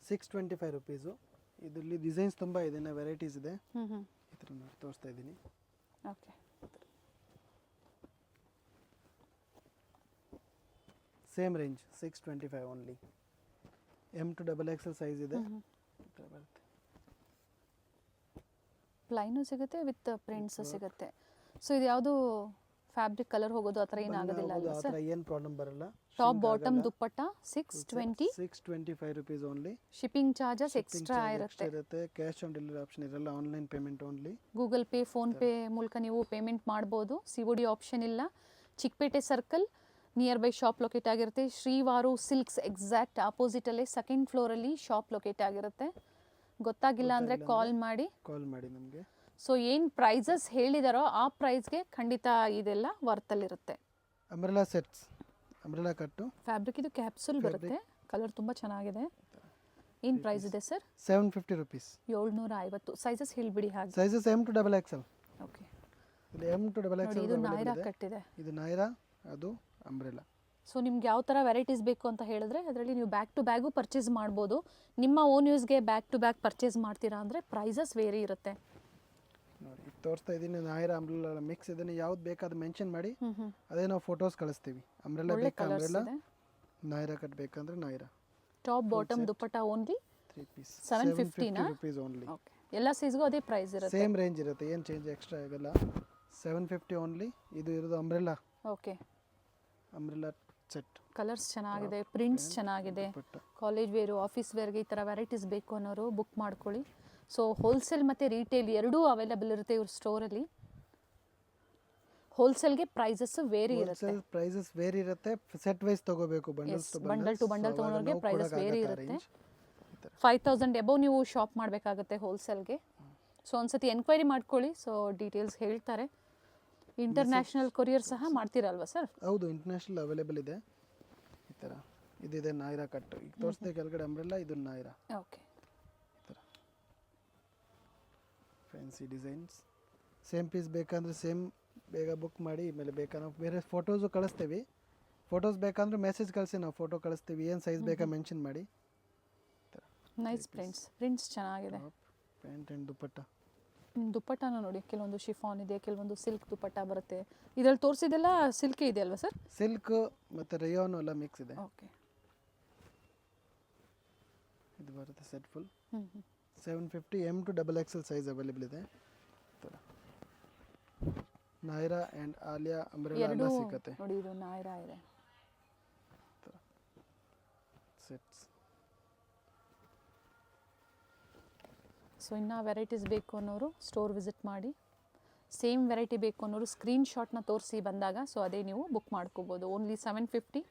Speaker 2: 625 rupees. ಇದರಲ್ಲಿ ಡಿಸೈನ್ಸ್ ತುಂಬ ಇದೆ, ವೆರೈಟೀಸ್ ಇದೆ.
Speaker 1: ಹ್ಞೂ
Speaker 2: ಈ ಥರ ನಾನು ತೋರಿಸ್ತಾ ಇದ್ದೀನಿ.
Speaker 1: Okay.
Speaker 2: Same range 625 only. M to XXL size ಇದೆ. ಈ ಥರ ಬರುತ್ತೆ.
Speaker 1: ಪ್ಲೈನು ಸಿಗುತ್ತೆ ವಿತ್ ಪ್ರಿಂಟ್ಸ್ ಸಿಗುತ್ತೆ. ಸೊ ಇದು ಯಾವುದು ಫ್ಯಾಬ್ರಿಕ್ ಕಲರ್ ಹೋಗೋದು ಆ ಥರ ಏನಾಗೋದಿಲ್ಲ
Speaker 2: ಆ
Speaker 1: ಅಲ್ವಾ
Speaker 2: ಥರ
Speaker 1: ಸರ್?
Speaker 2: ಏನು ಪ್ರಾಬ್ಲಮ್ ಬರಲ್ಲ.
Speaker 1: Top bottom dupatta 620,
Speaker 2: 625 rupees only.
Speaker 1: Shipping charges extra ಇರುತ್ತೆ.
Speaker 2: ಕ್ಯಾಶ್ ಆನ್ ಡೆಲಿವರಿ ಆಪ್ಷನ್ ಇರಲ್ಲ, online payment only.
Speaker 1: Google Pay, PhonePe ಮೂಲಕ ನೀವು ಪೇಮೆಂಟ್ ಮಾಡ್ಬೋದು. COD ಆಪ್ಷನ್ ಇಲ್ಲ. Chikkapete circle near by shop locate ಆಗಿರುತ್ತೆ. ಶ್ರೀವಾರು ಸಿಲ್ಕ್ಸ್ ಎಕ್ಸಾಕ್ಟ್ ಆಪೋಸಿಟಲ್ಲೇ ಸೆಕೆಂಡ್ ಫ್ಲೋರಲ್ಲಿ ಶಾಪ್ ಲೊಕೇಟ್ ಆಗಿರುತ್ತೆ. ಗೊತ್ತಾಗಿಲ್ಲ ಅಂದರೆ ಕಾಲ್ ಮಾಡಿ
Speaker 2: ನಮಗೆ.
Speaker 1: ಸೊ ಏನು ಪ್ರೈಸಸ್ ಹೇಳಿದಾರೋ ಆ ಪ್ರೈಸ್ಗೆ ಖಂಡಿತ ಇದೆಲ್ಲ ವರ್ತಲ್ಲಿರುತ್ತೆ.
Speaker 2: ಅಂಬ್ರೆಲಾ ಸೆಟ್ಸ್, ಅಂಬ್ರೆಲಾ ಕಟ್ಟು
Speaker 1: ಫ್ಯಾಬ್ರಿಕ್ ಇದು ಕ್ಯಾಪ್ಸೂಲ್ ಬರುತ್ತೆ. ಕಲರ್ ತುಂಬ ಚೆನ್ನಾಗಿದೆ. ಏನು ಪ್ರೈಸ್ ಇದೆ ಸರ್?
Speaker 2: 750 rupees.
Speaker 1: 750. ಸೈಜಸ್ ಹೇಳಿಬಿಡಿ ಹಾಗೆ.
Speaker 2: Sizes M to XXL.
Speaker 1: Okay.
Speaker 2: ಇದು M to XXL.
Speaker 1: ಇದು ನಾಯ್ರಾ ಕಟ್ಟಿದೆ.
Speaker 2: ಇದು ನಾಯ್ರಾ, ಅದು ಅಂಬ್ರೆಲಾ.
Speaker 1: ಸೊ ನಿಮ್ಗೆ ಯಾವ ಥರ ವೆರೈಟೀಸ್ ಬೇಕು ಅಂತ ಹೇಳಿದ್ರೆ ಅದರಲ್ಲಿ ನೀವು ಬ್ಯಾಕ್ ಟು ಬ್ಯಾಗು ಪರ್ಚೇಸ್ ಮಾಡ್ಬೋದು. ನಿಮ್ಮ ಓನ್ ಯೂಸ್ಗೆ ಬ್ಯಾಕ್ ಟು ಬ್ಯಾಕ್ ಪರ್ಚೇಸ್ ಮಾಡ್ತೀರಾ ಅಂದರೆ ಪ್ರೈಸಸ್ ವೇರಿ ಇರುತ್ತೆ.
Speaker 2: ನೋಡಿ ಈಗ ತೋರಿಸ್ತಾ ಇದ್ದೀನಿ, ನಾಯ್ರಾ ಅಂಬ್ರೆಲಾ ಮಿಕ್ಸ್ ಇದನ್ನು ಯಾವ್ದು ಬೇಕಾದ ಮೆನ್ಷನ್ ಮಾಡಿ ಅದೇ ನಾವು ಫೋಟೋಸ್ ಕಳಿಸ್ತೀವಿ. ಅಂಬ್ರೆಲಾ ಬೇಕಾ ಅಂಬ್ರೆಲಾ, ನಾಯ್ರಾ ಕಟ್ ಬೇಕಂದ್ರೆ Naira.
Speaker 1: Top bottom dupatta only
Speaker 2: 3 piece
Speaker 1: 750
Speaker 2: rupees only.
Speaker 1: Okay. ಎಲ್ಲ ಸೈಜ್ಗೂ ಅದೇ ಪ್ರೈಸ್ ಇರುತ್ತೆ.
Speaker 2: ಸೇಮ್ ರೇಂಜ್ ಇರುತ್ತೆ, ಏನು ಚೇಂಜ್ ಎಕ್ಸ್ಟ್ರಾ ಆಗಲ್ಲ. 750 ಓನ್ಲಿ. ಇದು ಇರೋದು umbrella.
Speaker 1: Okay.
Speaker 2: Umbrella set.
Speaker 1: Colours ಚೆನ್ನಾಗಿದೆ, ಪ್ರಿಂಟ್ಸ್ ಚೆನ್ನಾಗಿದೆ. ಕಾಲೇಜ್ ವೇರು, ಆಫೀಸ್ ವೇರ್ಗೆ ಈ ಥರ ವೆರೈಟೀಸ್ ಬೇಕು ಅನ್ನೋರು ಬುಕ್ ಮಾಡ್ಕೊಳ್ಳಿ. ಸೊ ಹೋಲ್ಸೇಲ್ ಮತ್ತು ರೀಟೇಲ್ ಎರಡೂ ಅವೈಲಬಲ್ ಇರುತ್ತೆ ಇವ್ರ ಸ್ಟೋರಲ್ಲಿ. ಹೋಲ್ಸೇಲ್ಗೆ ಪ್ರೈಸಸ್ ವೇರಿ ಇರುತ್ತೆ.
Speaker 2: ಪ್ರೈಸಸ್ ವೇರಿ ಇರುತ್ತೆ. ಸೆಟ್ ವೈಸ್ ತಗೋಬೇಕು,
Speaker 1: ಬಂಡಲ್ ಟು ಬಂಡಲ್ ತೊಗೊಳೋರಿಗೆ ಪ್ರೈಸಸ್ ವೇರಿ ಇರುತ್ತೆ. 5000 ಎಬವ್ ನೀವು ಶಾಪ್ ಮಾಡಬೇಕಾಗುತ್ತೆ ಹೋಲ್ಸೇಲ್ಗೆ. ಸೊ ಒಂದ್ಸತಿ ಎನ್ಕ್ವೈರಿ ಮಾಡ್ಕೊಳ್ಳಿ. ಸೊ ಡೀಟೇಲ್ಸ್ ಹೇಳ್ತಾರೆ. ಇಂಟರ್ನ್ಯಾಷನಲ್ ಕೊರಿಯರ್ ಸಹ ಮಾಡ್ತೀರಲ್ವಾ ಸರ್?
Speaker 2: ಹೌದು, ಇಂಟರ್ನ್ಯಾಷನಲ್ ಅವೈಲೇಬಲ್ ಇದೆ. ಈ ಥರ ಇದಿದೆ ನಾಯ್ರಾ ಕಟ್ಟು. ಈಗ ತೋರಿಸಿದೆ ಕೆಳಗಡೆ ಅಂಬ್ರೆಲಾ, ಇದು ನಾಯ್ರಾ.
Speaker 1: ಓಕೆ.
Speaker 2: ಈ ಥರ ಫ್ಯಾನ್ಸಿ ಡಿಸೈನ್ಸ್. ಸೇಮ್ ಪೀಸ್ ಬೇಕಂದ್ರೆ ಸೇಮ್ ಬೇಗ ಬುಕ್ ಮಾಡಿ. ಆಮೇಲೆ ಬೇಕಾದ್ರೆ ಬೇರೆ ಫೋಟೋಸು ಕಳಿಸ್ತೀವಿ. ಫೋಟೋಸ್ ಬೇಕಂದ್ರೆ ಮೆಸೇಜ್ ಕಳಿಸಿ, ನಾವು ಫೋಟೋ ಕಳಿಸ್ತೀವಿ. ಏನು ಸೈಜ್ ಬೇಕಾ ಮೆನ್ಷನ್ ಮಾಡಿ.
Speaker 1: ನೈಸ್ ಪ್ರಿಂಟ್ಸ್ ಚೆನ್ನಾಗಿದೆ.
Speaker 2: ಪ್ಯಾಂಟ್ ಆ್ಯಂಡ್ ದುಪ್ಪಟ್ಟ.
Speaker 1: ದುಪ್ಪಟ್ಟನೂ ನೋಡಿ, ಕೆಲವೊಂದು ಶಿಫಾನ್ ಇದೆ, ಕೆಲವೊಂದು ಸಿಲ್ಕ್ ದುಪ್ಪಟ್ಟ ಬರುತ್ತೆ. ಇದರಲ್ಲಿ ತೋರಿಸಿದೆಲ್ಲ ಸಿಲ್ಕೇ ಇದೆ ಅಲ್ವಾ ಸರ್?
Speaker 2: ಸಿಲ್ಕ್ ಮತ್ತು ರೇಯಾನ್ ಎಲ್ಲ ಮಿಕ್ಸ್ ಇದೆ.
Speaker 1: ಓಕೆ.
Speaker 2: ಇದು ಬರುತ್ತೆ set full. 750 M to XXL size available ಇದೆ. ನಾಯ್ರಾ ಆ್ಯಂಡ್ ಆಲಿಯಾ ಅಂಬ್ರೆಲಾ ಎಲ್ಲ ಸಿಗುತ್ತೆ
Speaker 1: ನೋಡಿ. ಇದು ನಾಯ್ರಾ ಇದೆ
Speaker 2: ಸೆಟ್ಸ್.
Speaker 1: ಸೊ ಇನ್ನೂ ವೆರೈಟೀಸ್ ಬೇಕು ಅನ್ನೋರು ಸ್ಟೋರ್ ವಿಸಿಟ್ ಮಾಡಿ. ಸೇಮ್ ವೆರೈಟಿ ಬೇಕು ಅನ್ನೋರು ಸ್ಕ್ರೀನ್ಶಾಟ್ನ ತೋರಿಸಿ ಬಂದಾಗ ಸೊ ಅದೇ ನೀವು ಬುಕ್ ಮಾಡ್ಕೋಬೋದು. Only 750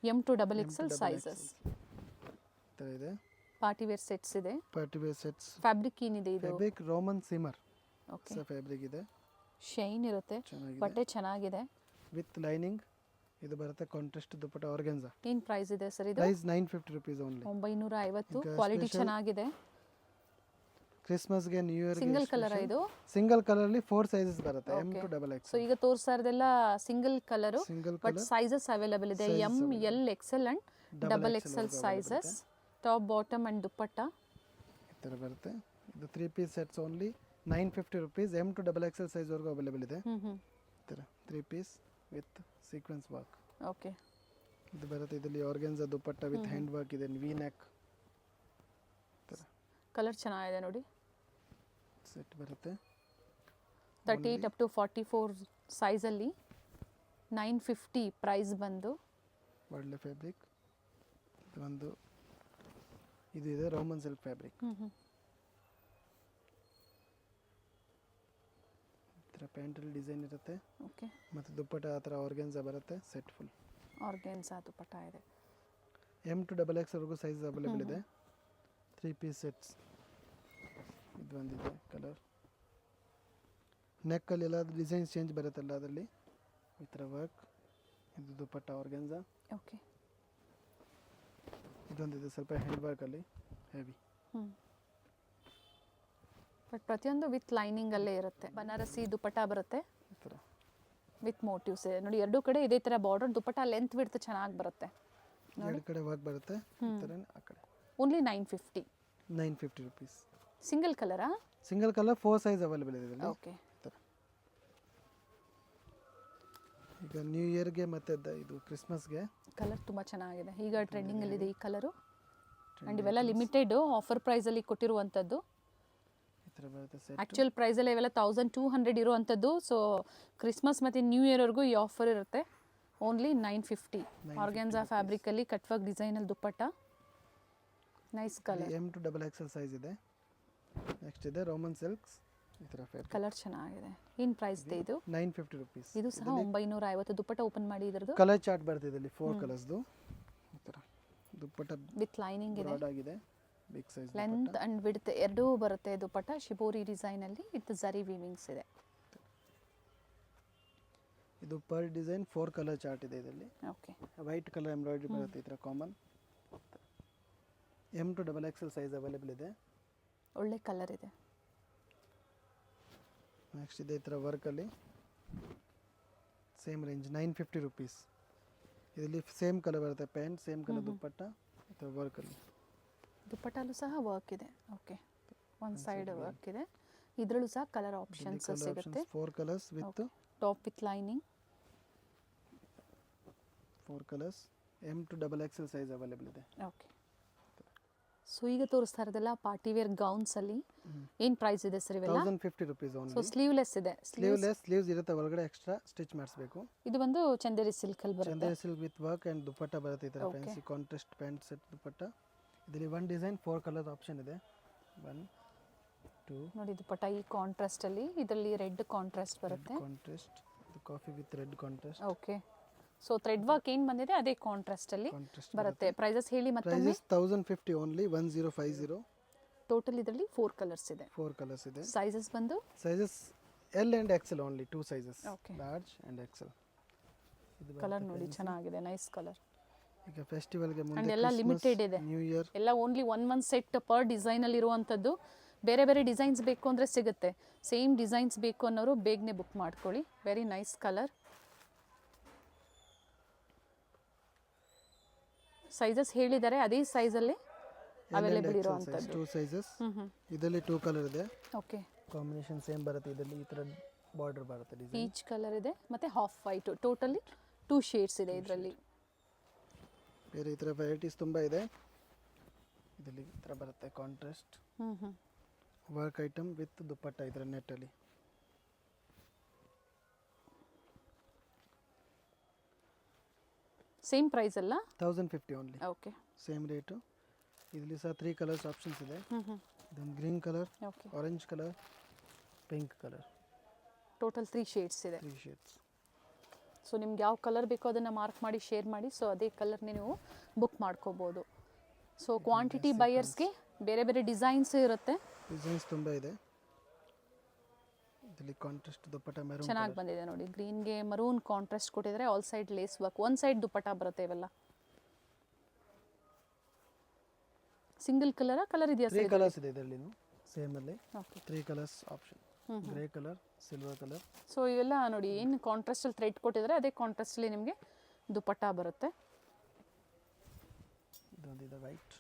Speaker 1: M to XXL sizes.
Speaker 2: ಇದೆ.
Speaker 1: ಪಾರ್ಟಿ ವೇರ್ ಸೆಟ್ಸ್ ಇದೆ.
Speaker 2: Party wear sets.
Speaker 1: ಫ್ಯಾಬ್ರಿಕ್ ಏನಿದೆ ಇದು?
Speaker 2: Fabric Roman shimmer.
Speaker 1: Okay.
Speaker 2: Fabric ಇದೆ,
Speaker 1: ಶೈನ್ ಇರುತ್ತೆ, ಬಟ್ಟೆ ಚೆನ್ನಾಗಿದೆ.
Speaker 2: With lining. ಇದು ಬರುತ್ತೆ ಕಾಂಟ್ರಾಸ್ಟ್ ದುಪ್ಪಟ್ಟ ಆರ್ಗನ್ಜಾ.
Speaker 1: ಏನು ಪ್ರೈಸ್ ಇದೆ ಸರ್ ಇದು?
Speaker 2: Price 950 rupees only.
Speaker 1: 950. ಕ್ವಾಲಿಟಿ ಚೆನ್ನಾಗಿದೆ.
Speaker 2: ಕ್ರಿಸ್ಮಸ್ಗೆ, ನ್ಯೂ ಇಯರ್ಗೆ
Speaker 1: ಸಿಂಗಲ್ ಕಲರ್ ಇದು?
Speaker 2: ಸಿಂಗಲ್ ಕಲರಲ್ಲಿ 4 ಸೈಜಸ್ ಬರುತ್ತೆ. M to XXL.
Speaker 1: ಸೊ ಈಗ ತೋರಿಸ್ತಾ ಇರೋದೆಲ್ಲ single colour, but sizes available ಇದೆ. M, L, XL and XXL sizes. Top bottom and dupatta
Speaker 2: ಈ ಥರ ಬರುತ್ತೆ. ಇದು 3 piece sets only 950 rupees. M to XXL size ವರೆಗೂ ಅವೈಲೇಬಲ್ ಇದೆ. ಈ ಥರ 3 piece with sequence work.
Speaker 1: Okay.
Speaker 2: ಇದು ಬರುತ್ತೆ. ಇದರಲ್ಲಿ organza dupatta with hand work ಇದೆ, ವಿ ನೆಕ್.
Speaker 1: ಕಲರ್ ಚೆನ್ನಾಗಿದೆ ನೋಡಿ.
Speaker 2: ಸೆಟ್ ಬರುತ್ತೆ
Speaker 1: 38 up to 44 ಸೈಜಲ್ಲಿ 950 ಪ್ರೈಸ್ ಬಂದು.
Speaker 2: ಒಳ್ಳೆ ಫ್ಯಾಬ್ರಿಕ್. ಒಂದು ಇದು ಇದೆ ರೋಮನ್ ಸಿಲ್ಕ್ ಫ್ಯಾಬ್ರಿಕ್. ಈ ಥರ ಪ್ಯಾಂಟಲ್ಲಿ ಡಿಸೈನ್ ಇರುತ್ತೆ.
Speaker 1: ಓಕೆ.
Speaker 2: ಮತ್ತು ದುಪ್ಪಟ್ಟ ಆ ಥರ ಆರ್ಗನ್ಜಾ ಬರುತ್ತೆ. ಸೆಟ್ ಫುಲ್
Speaker 1: ಆರ್ಗನ್ಜಾ ದುಪ್ಪಟ್ಟ ಇದೆ.
Speaker 2: M to XXL ವರೆಗೂ ಸೈಜ್ ಅವೈಲೇಬಲ್ ಇದೆ. 3 ಪೀಸ್ ಸೆಟ್ಸ್. ಇದು ಒಂದಿದೆ ಕಲರ್. ನೆಕ್ಕಲ್ಲಿ ಎಲ್ಲ ಡಿಸೈನ್ಸ್ ಚೇಂಜ್ ಬರುತ್ತಲ್ಲ ಅದರಲ್ಲಿ ಈ ಥರ ವರ್ಕ್. ಇದು ದುಪ್ಪಟ್ಟ ಆರ್ಗನ್ಜಾ.
Speaker 1: ಓಕೆ.
Speaker 2: ಇದೊಂದಿದೆ ಸ್ವಲ್ಪ ಹ್ಯಾಂಡ್ ವರ್ಕಲ್ಲಿ ಹೆವಿ.
Speaker 1: ಬಟ್ ಪ್ರತಿಯೊಂದು ವಿತ್ ಲೈನಿಂಗ್ ಅಲ್ಲೇ ಇರುತ್ತೆ. ಬನಾರಸಿ ದುಪ್ಪಟ್ಟ ಬರುತ್ತೆ
Speaker 2: ಈ ಥರ
Speaker 1: ವಿತ್ ಮೋಟಿವ್ಸ್ ನೋಡಿ. ಎರಡೂ ಕಡೆ ಇದೇ ಥರ ಬಾರ್ಡರ್. ದುಪ್ಪಟ್ಟ ಲೆಂತ್ ಬಿಡ್ತು ಚೆನ್ನಾಗಿ ಬರುತ್ತೆ.
Speaker 2: ಎರಡು ಕಡೆ ವರ್ಕ್ ಬರುತ್ತೆ. ಈ ಥರ ಆ ಕಡೆ
Speaker 1: ಓನ್ಲಿ 950
Speaker 2: 950 rupees.
Speaker 1: ಸಿಂಗಲ್ ಕಲರಾ?
Speaker 2: ಸಿಂಗಲ್ ಕಲರ್ 4 ಸೈಜ್ ಅವೈಲೇಬಲ್ ಇದೆ ಇದರಲ್ಲಿ.
Speaker 1: ಓಕೆ.
Speaker 2: ಈಗ ನ್ಯೂ ಇಯರ್ಗೆ ಮತ್ತು ಇದು ಕ್ರಿಸ್ಮಸ್ಗೆ
Speaker 1: ಕಲರ್ ತುಂಬ ಚೆನ್ನಾಗಿದೆ, ಈಗ ಟ್ರೆಂಡಿಂಗಲ್ಲಿದೆ ಈ ಕಲರು. ಆ್ಯಂಡ್ ಇವೆಲ್ಲ ಲಿಮಿಟೆಡ್ ಆಫರ್ ಪ್ರೈಸಲ್ಲಿ ಕೊಟ್ಟಿರುವಂಥದ್ದು.
Speaker 2: ಈ ಥರ ಬರುತ್ತೆ ಸೆಟ್.
Speaker 1: ಆ್ಯಕ್ಚುಯಲ್ ಪ್ರೈಸಲ್ಲಿ ಇವೆಲ್ಲ 1200 ಇರುವಂಥದ್ದು. ಸೊ ಕ್ರಿಸ್ಮಸ್ ಮತ್ತು ನ್ಯೂ ಇಯರ್ವರೆಗೂ ಈ ಆಫರ್ ಇರುತ್ತೆ. ಓನ್ಲಿ 950. ಆರ್ಗ್ಯಾನ್ಸಾ ಫ್ಯಾಬ್ರಿಕಲ್ಲಿ ಕಟ್ ವರ್ಕ್ ಡಿಸೈನಲ್ಲಿ dupatta. Nice colour.
Speaker 2: M to XXL size ಇದೆ. ನೆಕ್ಸ್ಟ್ ಇದೆ ರೋಮನ್ ಸಿಲ್ಕ್ಸ್. ಈ ಥರ ಫ್ಯಾಬ್ರಿಕ್
Speaker 1: ಕಲರ್ ಚೆನ್ನಾಗಿದೆ. ಏನು ಪ್ರೈಸ್ ಇದೆ ಇದು?
Speaker 2: 950 rupees.
Speaker 1: ಇದು ಸಹ 950. ದುಪ್ಪಟ್ಟ ಓಪನ್ ಮಾಡಿ ಇದರದ್ದು.
Speaker 2: ಕಲರ್ ಚಾರ್ಟ್ ಬರ್ತದೆ ಇದರಲ್ಲಿ 4 ಕಲರ್ಸ್ದು. ಈ ಥರ ದುಪ್ಪಟ್ಟ
Speaker 1: ವಿತ್ ಲೈನಿಂಗ್ ಇದೆ.
Speaker 2: ಬ್ರಾಡ್ ಆಗಿದೆ. Big size
Speaker 1: length and width ಎರಡೂ ಬರುತ್ತೆ ದುಪ್ಪಟ್ಟ. ಶಿಬೋರಿ ಡಿಸೈನಲ್ಲಿ ವಿತ್ ಜರಿ ವೀವಿಂಗ್ಸ್ ಇದೆ.
Speaker 2: ಇದು ಪರ್ ಡಿಸೈನ್ 4 ಕಲರ್ ಚಾರ್ಟ್ ಇದೆ ಇದರಲ್ಲಿ.
Speaker 1: ಓಕೆ.
Speaker 2: ವೈಟ್ ಕಲರ್ ಎಂಬ್ರಾಯ್ಡ್ರಿ ಬರುತ್ತೆ ಈ ಥರ common. M to XXL size available ಇದೆ.
Speaker 1: ಒಳ್ಳೆ ಕಲರ್ ಇದೆ.
Speaker 2: ನೆಕ್ಸ್ಟ್ ಇದೆ ಈ ಥರ ವರ್ಕಲ್ಲಿ ಸೇಮ್ ರೇಂಜ್ 950 rupees. ಇದರಲ್ಲಿ ಸೇಮ್ ಕಲರ್ ಬರುತ್ತೆ ಪ್ಯಾಂಟ್, ಸೇಮ್ ಕಲರ್ ದುಪ್ಪಟ್ಟ ಈ ಥರ ವರ್ಕಲ್ಲಿ.
Speaker 1: ದುಪ್ಪಟ್ಟಲ್ಲೂ ಸಹ ವರ್ಕ್ ಇದೆ. ಓಕೆ, ಒಂದು ಸೈಡ್ ವರ್ಕ್ ಇದೆ. ಇದರಲ್ಲೂ ಸಹ ಕಲರ್ ಆಪ್ಷನ್ಸ್ ಸಿಗುತ್ತೆ.
Speaker 2: 4 colours with
Speaker 1: top with lining.
Speaker 2: 4 colours. M to XXL size available ಇದೆ.
Speaker 1: ಓಕೆ. ಸೊ ಈಗ ತೋರಿಸ್ತಾ ಇರೋದೆಲ್ಲ ಪಾರ್ಟಿ ವೇರ್ ಗೌನ್ಸಲ್ಲಿ ಏನು ಪ್ರೈಸ್ ಇದೆ ಸರ್ ಇವೆಲ್ಲ?
Speaker 2: 1050 rupees ಓನ್ಲಿ.
Speaker 1: ಸೊ ಸ್ಲೀವ್ಲೆಸ್ ಇದೆ.
Speaker 2: ಸ್ಲೀವ್ಸ್ ಇರುತ್ತೆ, ಒಳಗಡೆ ಎಕ್ಸ್ಟ್ರಾ ಸ್ಟಿಚ್ ಮಾಡಿಸಬೇಕು.
Speaker 1: ಇದು ಬಂದು ಚಂದೇರಿ ಸಿಲ್ಕಲ್ಲಿ ಬರುತ್ತೆ.
Speaker 2: Chanderi silk with work and dupatta ಬರುತ್ತೆ ಈ ಥರ fancy contrast pant set dupatta. ಇದರಲ್ಲಿ 1 ಡಿಸೈನ್ 4 ಕಲರ್ ಆಪ್ಷನ್ ಇದೆ. 1 2
Speaker 1: ನೋಡಿ ದುಪ್ಪಟ್ಟ ಈ ಕಾಂಟ್ರಾಸ್ಟಲ್ಲಿ. ಇದರಲ್ಲಿ ರೆಡ್ ಕಾಂಟ್ರಾಸ್ಟ್ ಬರುತ್ತೆ.
Speaker 2: Contrast coffee with red contrast.
Speaker 1: Okay. So thread work ಏನು ಬಂದಿದೆ ಅದೇ ಕಾಂಟ್ರಾಸ್ಟಲ್ಲಿ ಬರುತ್ತೆ. ಪ್ರೈಸಸ್ ಹೇಳಿ ಮತ್ತೊಮ್ಮೆ.
Speaker 2: 1050 ಓನ್ಲಿ. 1050.
Speaker 1: ಟೋಟಲ್ ಇದರಲ್ಲಿ 4 ಕಲರ್ಸ್ ಇದೆ.
Speaker 2: 4 ಕಲರ್ಸ್ ಇದೆ.
Speaker 1: ಸೈಜಸ್ ಬಂದು
Speaker 2: sizes L and XL only. 2 sizes, large and XL. ಇದು
Speaker 1: ಕಲರ್ ನೋಡಿ ಚೆನ್ನಾಗಿದೆ, ನೈಸ್ ಕಲರ್.
Speaker 2: ಈಗ ಫೆಸ್ಟಿವಲ್ಗೆ ಮುಂದೆ
Speaker 1: ಆ್ಯಂಡ್ ಎಲ್ಲ ಲಿಮಿಟೆಡ್ ಇದೆ.
Speaker 2: ನ್ಯೂ ಇಯರ್
Speaker 1: ಎಲ್ಲ ಓನ್ಲಿ ಒನ್ ಸೆಟ್ ಪರ್ ಡಿಸೈನಲ್ಲಿ ಇರುವಂಥದ್ದು. ಬೇರೆ ಬೇರೆ ಡಿಸೈನ್ಸ್ ಬೇಕು ಅಂದರೆ ಸಿಗುತ್ತೆ. ಸೇಮ್ ಡಿಸೈನ್ಸ್ ಬೇಕು ಅನ್ನೋರು ಬೇಗನೆ ಬುಕ್ ಮಾಡ್ಕೊಳ್ಳಿ. Very nice colour. ಸೈಜಸ್ ಹೇಳಿದ್ದಾರೆ, ಅದೇ ಸೈಜಲ್ಲಿ ಅವೈಲೇಬಲ್ ಇರುವಂಥದ್ದು.
Speaker 2: 2 ಸೈಜಸ್. ಇದರಲ್ಲಿ 2 ಕಲರ್ ಇದೆ.
Speaker 1: ಓಕೆ.
Speaker 2: ಕಾಂಬಿನೇಷನ್ ಸೇಮ್ ಬರುತ್ತೆ. ಇದರಲ್ಲಿ ಈ ಥರ ಬಾರ್ಡರ್ ಬರುತ್ತೆ ಡಿಸೈನ್.
Speaker 1: ಪೀಚ್ ಕಲರ್ ಇದೆ ಮತ್ತು ಹಾಫ್ ವೈಟ್. ಟೋಟಲಿ 2 ಶೇಡ್ಸ್ ಇದೆ ಇದರಲ್ಲಿ.
Speaker 2: ಬೇರೆ ಈ ಥರ ವೆರೈಟೀಸ್ ತುಂಬ ಇದೆ. ಇದರಲ್ಲಿ ಈ ಥರ ಬರುತ್ತೆ ಕಾಂಟ್ರಾಸ್ಟ್ ವರ್ಕ್ ಐಟಮ್ ವಿತ್ ದುಪ್ಪಟ್ಟ ಇದರ ನೆಟ್ಟಲ್ಲಿ.
Speaker 1: ಸೇಮ್ ಪ್ರೈಸ್ ಅಲ್ಲ?
Speaker 2: 1050 ಓನ್ಲಿ.
Speaker 1: ಓಕೆ.
Speaker 2: Same rate. ಇದರಲ್ಲಿ ಸಹ 3 ಕಲರ್ಸ್ ಆಪ್ಷನ್ಸ್ ಇದೆ. ಇದೊಂದು green colour, orange colour, pink colour.
Speaker 1: Total 3 shades ಇದೆ.
Speaker 2: 3 ಶೇಡ್ಸ್.
Speaker 1: ಸೊ ನಿಮ್ಗೆ ಯಾವ ಕಲರ್ ಬೇಕೋ ಅದನ್ನು ಮಾರ್ಕ್ ಮಾಡಿ ಶೇರ್ ಮಾಡಿ. ಸೊ ಅದೇ ಕಲರ್ನೇ ನೀವು ಬುಕ್ ಮಾಡ್ಕೋಬೋದು. ಸೊ ಕ್ವಾಂಟಿಟಿ ಬೈಯರ್ಸ್ಗೆ ಬೇರೆ ಬೇರೆ ಡಿಸೈನ್ಸ್ ಇರುತ್ತೆ.
Speaker 2: ಡಿಸೈನ್ಸ್ ತುಂಬ ಇದೆ. ಇದರಲ್ಲಿ ಕಾಂಟ್ರಾಸ್ಟ್ ದುಪ್ಪಟ್ಟ ಮೆರೂನ್
Speaker 1: ಚೆನ್ನಾಗಿ ಬಂದಿದೆ ನೋಡಿ. ಗ್ರೀನ್ಗೆ ಮರೂನ್ ಕಾಂಟ್ರಾಸ್ಟ್ ಕೊಟ್ಟಿದ್ದಾರೆ. All side lace work. ಒಂದು ಸೈಡ್ ದುಪ್ಪಟ್ಟ ಬರುತ್ತೆ ಇವೆಲ್ಲ. ಸಿಂಗಲ್ ಕಲರಾ? ಕಲರ್ ಇದೆಯಾ?
Speaker 2: 3 ಕಲರ್ಸ್ ಇದೆ ಇದರಲ್ಲಿ ಸೇಮ್ ಅಲ್ಲಿ.
Speaker 1: Okay.
Speaker 2: 3 colours option. Grey colour, silver colour.
Speaker 1: So ಇವೆಲ್ಲ ನೋಡಿ ಏನು ಕಾಂಟ್ರಾಸ್ಟಲ್ಲಿ ಥ್ರೆಡ್ ಕೊಟ್ಟಿದ್ದಾರೆ ಅದೇ ಕಾಂಟ್ರಾಸ್ಟಲ್ಲಿ ನಿಮಗೆ ದುಪ್ಪಟ್ಟ ಬರುತ್ತೆ.
Speaker 2: ಇದೊಂದಿದೆ ವೈಟ್.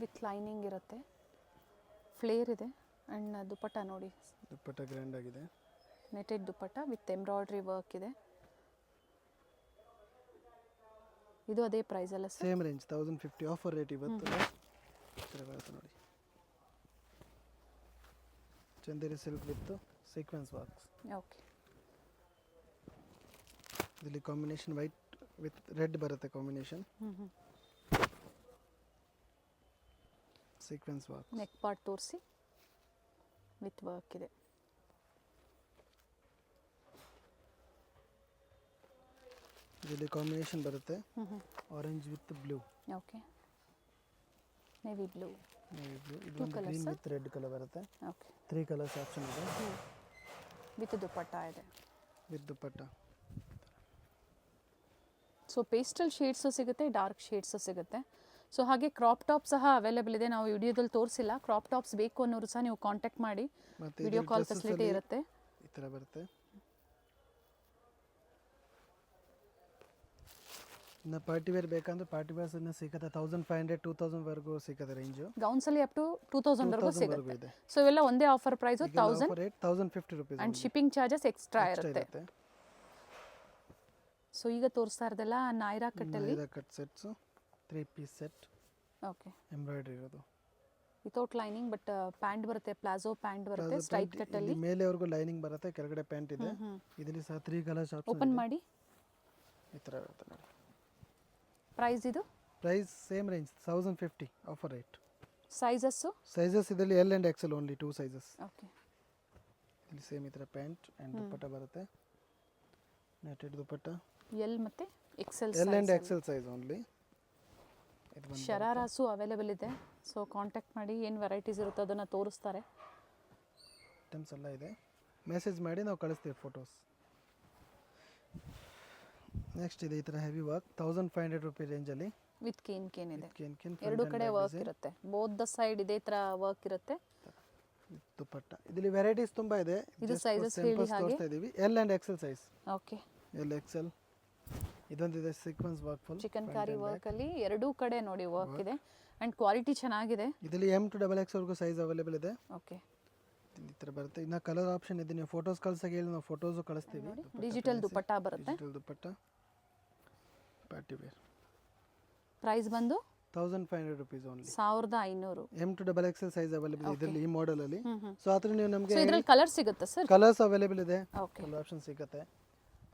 Speaker 1: ವಿತ್ ಲೈನಿಂಗ್ ಇರುತ್ತೆ. ಫ್ಲೇರ್ ಇದೆ. ಆ್ಯಂಡ್ ದುಪ್ಪಟ್ಟ ನೋಡಿ,
Speaker 2: ದುಪ್ಪಟ್ಟ ಗ್ರ್ಯಾಂಡ್ ಆಗಿದೆ.
Speaker 1: Netted dupatta with embroidery work ಇದೆ. ಇದು ಅದೇ ಪ್ರೈಸ್ ಅಲ್ಲ sir?
Speaker 2: Same range 1050 offer rate ಇವತ್ತು. ಬರುತ್ತೆ ನೋಡಿ. Chanderi silk with sequence works.
Speaker 1: Okay.
Speaker 2: ಇದರಲ್ಲಿ ಕಾಂಬಿನೇಷನ್ ವೈಟ್ ವಿತ್ ರೆಡ್ ಬರುತ್ತೆ combination. Sequence work.
Speaker 1: Neck part ತೋರಿಸಿ. ವಿತ್ ವರ್ಕ್ ಇದೆ.
Speaker 2: ಇದರಲ್ಲಿ ಕಾಂಬಿನೇಷನ್ ಬರುತ್ತೆ orange with blue.
Speaker 1: Okay. Navy blue.
Speaker 2: Navy blue. ಇದು ಒಂದು ಗ್ರೀನ್ ವಿತ್ ರೆಡ್ ಕಲರ್ ಬರುತ್ತೆ.
Speaker 1: ಓಕೆ.
Speaker 2: 3 ಕಲರ್ಸ್ ಆಪ್ಷನ್ ಇದೆ.
Speaker 1: ವಿತ್ ದುಪ್ಪಟ್ಟ ಇದೆ.
Speaker 2: With dupatta.
Speaker 1: So pastel shades ಸಿಗುತ್ತೆ, ಡಾರ್ಕ್ ಶೇಡ್ಸು ಸಿಗುತ್ತೆ. ಸೊ ಹಾಗೆ ಕ್ರಾಪ್ ಟಾಪ್ ಸಹ ಅವೈಲೇಬಲ್ ಇದೆ. ನಾವು ವಿಡಿಯೋದಲ್ಲಿ ತೋರಿಸಿಲ್ಲ. ಕ್ರಾಪ್ ಟಾಪ್ಸ್ ಬೇಕು ಅನ್ನೋರು ಸಹ ನೀವು ಕಾಂಟ್ಯಾಕ್ಟ್ ಮಾಡಿ. ವಿಡಿಯೋ ಕಾಲ್ ಫೆಸಿಲಿಟಿ ಇರುತ್ತೆ.
Speaker 2: ಈ ಥರ ಬರುತ್ತೆ. ಇನ್ನು ಪಾರ್ಟಿ ವೇರ್ ಬೇಕಂದ್ರೆ ಪಾರ್ಟಿ ವೇರ್ಸ್ ಇನ್ನು ಸಿಗುತ್ತೆ 1500 2000 ವರೆಗೂ ಸಿಗುತ್ತೆ ರೇಂಜು.
Speaker 1: ಗೌನ್ಸ್ ಅಲ್ಲಿ ಅಪ್ ಟು 2000 ವರೆಗೂ ಸಿಗುತ್ತೆ.
Speaker 2: ಇದೆ.
Speaker 1: ಸೊ ಇವೆಲ್ಲ ಒಂದೇ offer price 1000
Speaker 2: rate 1050 rupees
Speaker 1: and shipping charges extra ಇರುತ್ತೆ. ಸೊ ಈಗ ತೋರಿಸ್ತಾ ಇರೋದೆಲ್ಲ ನಾಯ್ರಾ ಕಟ್ ಅಲ್ಲಿ
Speaker 2: cut sets 3 piece set.
Speaker 1: Okay,
Speaker 2: embroidery ಇರೋದು
Speaker 1: ವಿತೌಟ್ ಲೈನಿಂಗ್, ಬಟ್ ಪ್ಯಾಂಟ್ ಬರುತ್ತೆ, ಪ್ಲಾಜೋ ಪ್ಯಾಂಟ್ ಬರುತ್ತೆ ಸ್ಟ್ರೈಟ್ ಕಟ್ ಅಲ್ಲಿ.
Speaker 2: ಮೇಲೆವರೆಗೂ ಲೈನಿಂಗ್ ಬರುತ್ತೆ, ಕೆಳಗಡೆ ಪ್ಯಾಂಟ್ ಇದೆ. ಇದರಲ್ಲಿ ಸಹ 3 ಕಲರ್ಸ್ ಆಪ್ಷನ್.
Speaker 1: ಓಪನ್ ಮಾಡಿ
Speaker 2: ಈ ತರ ಇರುತ್ತೆ ನೋಡಿ.
Speaker 1: ಪ್ರೈಸ್ ಇದು
Speaker 2: price same range 1050 offer rate.
Speaker 1: Sizes
Speaker 2: ಇದರಲ್ಲಿ L and XL only 2 sizes.
Speaker 1: Okay,
Speaker 2: ಇಲ್ಲಿ ಸೇಮ್ ಈ ತರ ಪ್ಯಾಂಟ್ ಅಂಡ್ ದುಪಟ್ಟ ಬರುತ್ತೆ, ನೆಟೆಡ್ ದುಪಟ್ಟ.
Speaker 1: ಎಲ್ ಮತ್ತೆ XL
Speaker 2: L and XL size only.
Speaker 1: ಶರಾರಾಸು ಅವೈಲೇಬಲ್ ಇದೆ. ಸೊ ಕಾಂಟ್ಯಾಕ್ಟ್ ಮಾಡಿ, ಏನು ವೆರೈಟೀಸ್ ಇರುತ್ತೆ ಅದನ್ನು ತೋರಿಸ್ತಾರೆ.
Speaker 2: ಐಟಮ್ಸ್ ಎಲ್ಲ ಇದೆ, ಮೆಸೇಜ್ ಮಾಡಿ ನಾವು ಕಳಿಸ್ತೀವಿ ಫೋಟೋಸ್. ನೆಕ್ಸ್ಟ್ ಇದೆ ಈ ಥರ ಹೆವಿ ವರ್ಕ್ 1500 ರೂಪೀಸ್ ರೇಂಜಲ್ಲಿ
Speaker 1: ವಿತ್ ಕೇನ್ ಇದೆ.
Speaker 2: ಕೇನ್
Speaker 1: ಎರಡು ಕಡೆ ವರ್ಕ್ ಇರುತ್ತೆ, ಬೋತ್ ದ ಸೈಡ್ ಇದೇ ಥರ ವರ್ಕ್ ಇರುತ್ತೆ.
Speaker 2: ದುಪಟ್ಟ ಇದರಲ್ಲಿ ವೆರೈಟೀಸ್ ತುಂಬಾ ಇದೆ.
Speaker 1: ಇದು ಸೈಜಸ್ ಹೇಳಿ ಹಾಗೆ
Speaker 2: ತೋರಿಸ್ತಾ ಇದೀವಿ. L and XL size.
Speaker 1: Okay,
Speaker 2: L XL. ಇದೊಂದಿದೆ sequence work full
Speaker 1: chikankari work ಅಲ್ಲಿ ಎರಡೂ ಕಡೆ ನೋಡಿ ವರ್ಕ್ ಇದೆ ಅಂಡ್ ಕ್ವಾಲಿಟಿ ಚೆನ್ನಾಗಿದೆ.
Speaker 2: ಇದರಲ್ಲಿ M to XXL ವರೆಗೂ ಸೈಜ್ ಅವೈಲೇಬಲ್ ಇದೆ.
Speaker 1: ಓಕೆ,
Speaker 2: ಈ ತರ ಬರುತ್ತೆ. ಇನ್ನ ಕಲರ್ ಆಪ್ಷನ್ ಇದೆ, ನೀವು ಫೋಟೋಸ್ ಕಳ್ಸಕ್ಕೆ ಹೇಳಿ ನಾವು ಫೋಟೋಸ್ ಕಳಿಸ್ತೀವಿ.
Speaker 1: ಡಿಜಿಟಲ್ ದುಪಟ್ಟ ಬರುತ್ತೆ.
Speaker 2: Digital dupatta party wear.
Speaker 1: Price ಬಂದು
Speaker 2: 1500 rupees only.
Speaker 1: 1500.
Speaker 2: M to XXL size available ಇದೆ ಇದರಲ್ಲಿ, ಈ ಮಾಡೆಲ್ ಅಲ್ಲಿ. ಸೊ ಆದ್ರೆ ನೀವು ನಮಗೆ
Speaker 1: ಇದರಲ್ಲಿ ಕಲರ್ ಸಿಗುತ್ತೆ ಸರ್?
Speaker 2: ಕಲರ್ಸ್ ಅವೈಲೇಬಲ್ ಇದೆ,
Speaker 1: ಓಕೆ,
Speaker 2: ಕಲರ್ ಆಪ್ಷನ್ ಸಿಗುತ್ತೆ.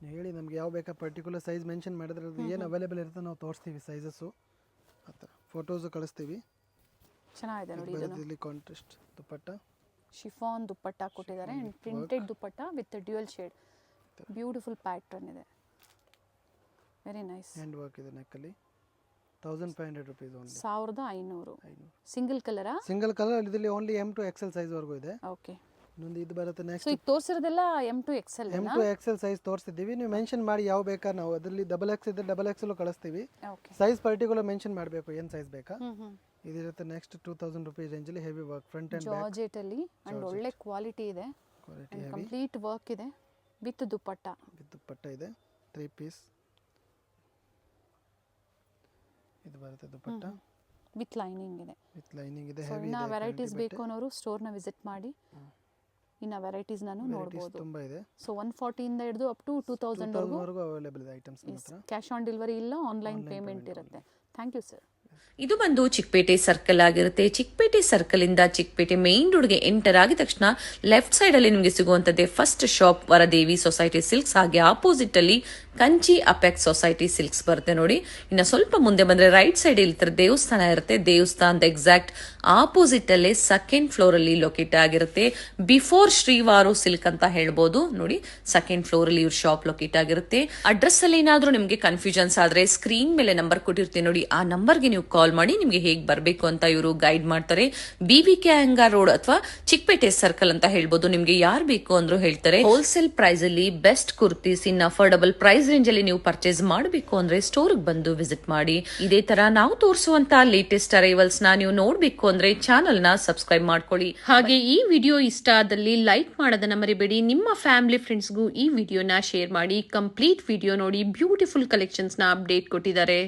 Speaker 2: ನೀವು ಹೇಳಿ ನಮಗೆ ಯಾವ ಬೇಕಾ ಪರ್ಟಿಕ್ಯುಲರ್ ಸೈಜ್ ಮೆನ್ಷನ್ ಮಾಡಿದ್ರೆ ಅದು ಏನು ಅವೈಲೇಬಲ್ ಇರುತ್ತೆ ನಾವು ತೋರಿಸ್ತೀವಿ ಸೈಜಸ್ಸು. ಆ ಥರ ಫೋಟೋಸು ಕಳಿಸ್ತೀವಿ.
Speaker 1: ಚೆನ್ನಾಗಿದೆ ನೋಡಿ.
Speaker 2: ಇದರಲ್ಲಿ ಕಾಂಟ್ರಾಸ್ಟ್ ದುಪಟ್ಟ,
Speaker 1: ಶಿಫಾನ್ ದುಪಟ್ಟ ಕೊಟ್ಟಿದ್ದಾರೆ and printed dupatta with dual shade. Beautiful pattern ಇದೆ, ವೆರಿ ನೈಸ್.
Speaker 2: ಹ್ಯಾಂಡ್ ವರ್ಕ್ ಇದೆ ನೆಕ್ಕಲ್ಲಿ. 1500 ರೂಪೀಸ್ ಓನ್ಲಿ.
Speaker 1: 1500. ಸಿಂಗಲ್ ಕಲರಾ?
Speaker 2: Single colour. ಇದರಲ್ಲಿ only M to XL size ವರೆಗೂ ಇದೆ.
Speaker 1: ಓಕೆ,
Speaker 2: ಇನ್ನೊಂದು ಇದು ಬರುತ್ತೆ ನೆಕ್ಸ್ಟ್.
Speaker 1: ಸೊ ಈಗ ತೋರಿಸಿರೋದೆಲ್ಲ M to XL.
Speaker 2: M to XL size ತೋರಿಸ್ತಿದ್ದೀವಿ, ನೀವು ಮೆನ್ಷನ್ ಮಾಡಿ ಯಾವ ಬೇಕಾ. ನಾವು ಅದರಲ್ಲಿ XXL ಇದ್ರೆ XXL ಕಳಿಸ್ತೀವಿ.
Speaker 1: ಓಕೆ,
Speaker 2: ಸೈಜ್ ಪರ್ಟಿಕ್ಯುಲರ್ ಮೆನ್ಷನ್ ಮಾಡಬೇಕು ಏನು ಸೈಜ್ ಬೇಕಾ. ಇದಿರುತ್ತೆ ನೆಕ್ಸ್ಟ್ 2000 ರೂಪೀಸ್ ರೇಂಜಲ್ಲಿ heavy work front and back.
Speaker 1: Georgette ಅಲ್ಲಿ ಅಂಡ್ ಒಳ್ಳೆ ಕ್ವಾಲಿಟಿ ಇದೆ, ಕಂಪ್ಲೀಟ್ ವರ್ಕ್ ಇದೆ ವಿತ್ ದುಪಟ್ಟ.
Speaker 2: ವಿತ್ ದುಪಟ್ಟ ಇದೆ 3 ಪೀಸ್. ಇದು ಬರುತ್ತೆ ದುಪಟ್ಟ
Speaker 1: ವಿತ್ ಲೈನಿಂಗ್ ಇದೆ.
Speaker 2: ವಿತ್ ಲೈನಿಂಗ್ ಇದೆ,
Speaker 1: ಹೆವಿ ಇದೆ. ವೆರೈಟೀಸ್ ಬೇಕು ಅನ್ನೋರು ಸ್ಟೋರ್ ನ ವಿಸಿಟ್ ಮಾಡಿ ಇನ್ನ ವೆರೈಟೀಸ್ ನಾನು ನೋಡಬಹುದು.
Speaker 2: ತುಂಬಾ ಇದೆ.
Speaker 1: ಸೊ 140 ಇಂದ ಹಿಡಿದು ಅಪ್ ಟು 2000 ವರೆಗೂ
Speaker 2: ಅವೈಲೇಬಲ್ ಇದೆ ಐಟಮ್ಸ್ ಮಾತ್ರ.
Speaker 1: ಕ್ಯಾಶ್ ಆನ್ ಡೆಲಿವರಿ ಇಲ್ಲ, ಆನ್ಲೈನ್ ಪೇಮೆಂಟ್ ಇರುತ್ತೆ. Thank you sir.
Speaker 3: ಇದು ಬಂದು ಚಿಕ್ಕಪೇಟೆ ಸರ್ಕಲ್ ಆಗಿರುತ್ತೆ. ಚಿಕ್ಕಪೇಟೆ ಸರ್ಕಲ್ ಇಂದ ಚಿಕ್ಕಪೇಟೆ ಮೇನ್ ರೋಡ್ಗೆ ಎಂಟರ್ ಆಗಿದ ತಕ್ಷಣ ಲೆಫ್ಟ್ ಸೈಡ್ ಅಲ್ಲಿ ನಿಮಗೆ ಸಿಗುವಂತದ್ದೇ first shop Varadevi society silks. ಹಾಗೆ ಆಪೋಸಿಟ್ ಅಲ್ಲಿ ಕಂಚಿ ಅಪೆಕ್ಸ್ ಸೊಸೈಟಿ ಸಿಲ್ಕ್ಸ್ ಬರುತ್ತೆ ನೋಡಿ. ಇನ್ನು ಸ್ವಲ್ಪ ಮುಂದೆ ಬಂದ್ರೆ ರೈಟ್ ಸೈಡ್ ಇಲ್ಲಿ ದೇವಸ್ಥಾನ ಇರುತ್ತೆ. ದೇವಸ್ಥಾನದ ಎಕ್ಸಾಕ್ಟ್ ಆಪೋಸಿಟ್ ಅಲ್ಲೇ ಸೆಕೆಂಡ್ ಫ್ಲೋರ್ ಅಲ್ಲಿ ಲೊಕೇಟ್ ಆಗಿರುತ್ತೆ. ಬಿಫೋರ್ ಶ್ರೀವಾರು ಸಿಲ್ಕ್ ಅಂತ ಹೇಳ್ಬೋದು ನೋಡಿ. ಸೆಕೆಂಡ್ ಫ್ಲೋರ್ ಅಲ್ಲಿ ಇವ್ರ ಶಾಪ್ ಲೊಕೇಟ್ ಆಗಿರುತ್ತೆ. ಅಡ್ರೆಸ್ ಅಲ್ಲಿ ಏನಾದ್ರೂ ನಿಮ್ಗೆ ಕನ್ಫ್ಯೂಷನ್ಸ್ ಆದ್ರೆ ಸ್ಕ್ರೀನ್ ಮೇಲೆ ನಂಬರ್ ಕೊಟ್ಟಿರ್ತೀನಿ ನೋಡಿ, ಆ ನಂಬರ್ಗೆ ನೀವು ಕಾಲ್ ಮಾಡಿ ನಿಮ್ಗೆ ಹೇಗ್ ಬರ್ಬೇಕು ಅಂತ ಇವರು ಗೈಡ್ ಮಾಡ್ತಾರೆ. BVK ಅಯ್ಯಂಗಾರ್ ರೋಡ್ ಅಥವಾ ಚಿಕ್ಕಪೇಟೆ ಸರ್ಕಲ್ ಅಂತ ಹೇಳ್ಬೋದು. ನಿಮ್ಗೆ ಯಾರು ಬೇಕು ಅಂದ್ರೂ ಹೇಳ್ತಾರೆ. ಹೋಲ್ಸೇಲ್ ಪ್ರೈಸ್ ಅಲ್ಲಿ ಬೆಸ್ಟ್ ಕುರ್ತೀಸ್ ಇನ್ ಅಫೋರ್ಡಬಲ್ ಪ್ರೈಸ್ ರೇಂಜ್ ಅಲ್ಲಿ ನೀವು ಪರ್ಚೇಸ್ ಮಾಡಬೇಕು ಅಂದ್ರೆ ಸ್ಟೋರ್ ಬಂದು ವಿಸಿಟ್ ಮಾಡಿ. ಇದೇ ತರ ನಾವು ತೋರಿಸುವಂತ ಲೇಟೆಸ್ಟ್ ಅರೈವಲ್ಸ್ ನ ನೀವು ನೋಡ್ಬೇಕು ಅಂದ್ರೆ ಚಾನೆಲ್ ನ ಸಬ್ಸ್ಕ್ರೈಬ್ ಮಾಡ್ಕೊಳ್ಳಿ. ಹಾಗೆ ಈ ವಿಡಿಯೋ ಇಷ್ಟ ಆದಲ್ಲಿ ಲೈಕ್ ಮಾಡೋದನ್ನ ಮರಿಬೇಡಿ. ನಿಮ್ಮ ಫ್ಯಾಮಿಲಿ ಫ್ರೆಂಡ್ಸ್ಗೂ ಈ ವಿಡಿಯೋನ ಶೇರ್ ಮಾಡಿ. ಕಂಪ್ಲೀಟ್ ವಿಡಿಯೋ ನೋಡಿ, ಬ್ಯೂಟಿಫುಲ್ ಕಲೆಕ್ಷನ್ಸ್ ನ ಅಪ್ಡೇಟ್ ಕೊಟ್ಟಿದ್ದಾರೆ.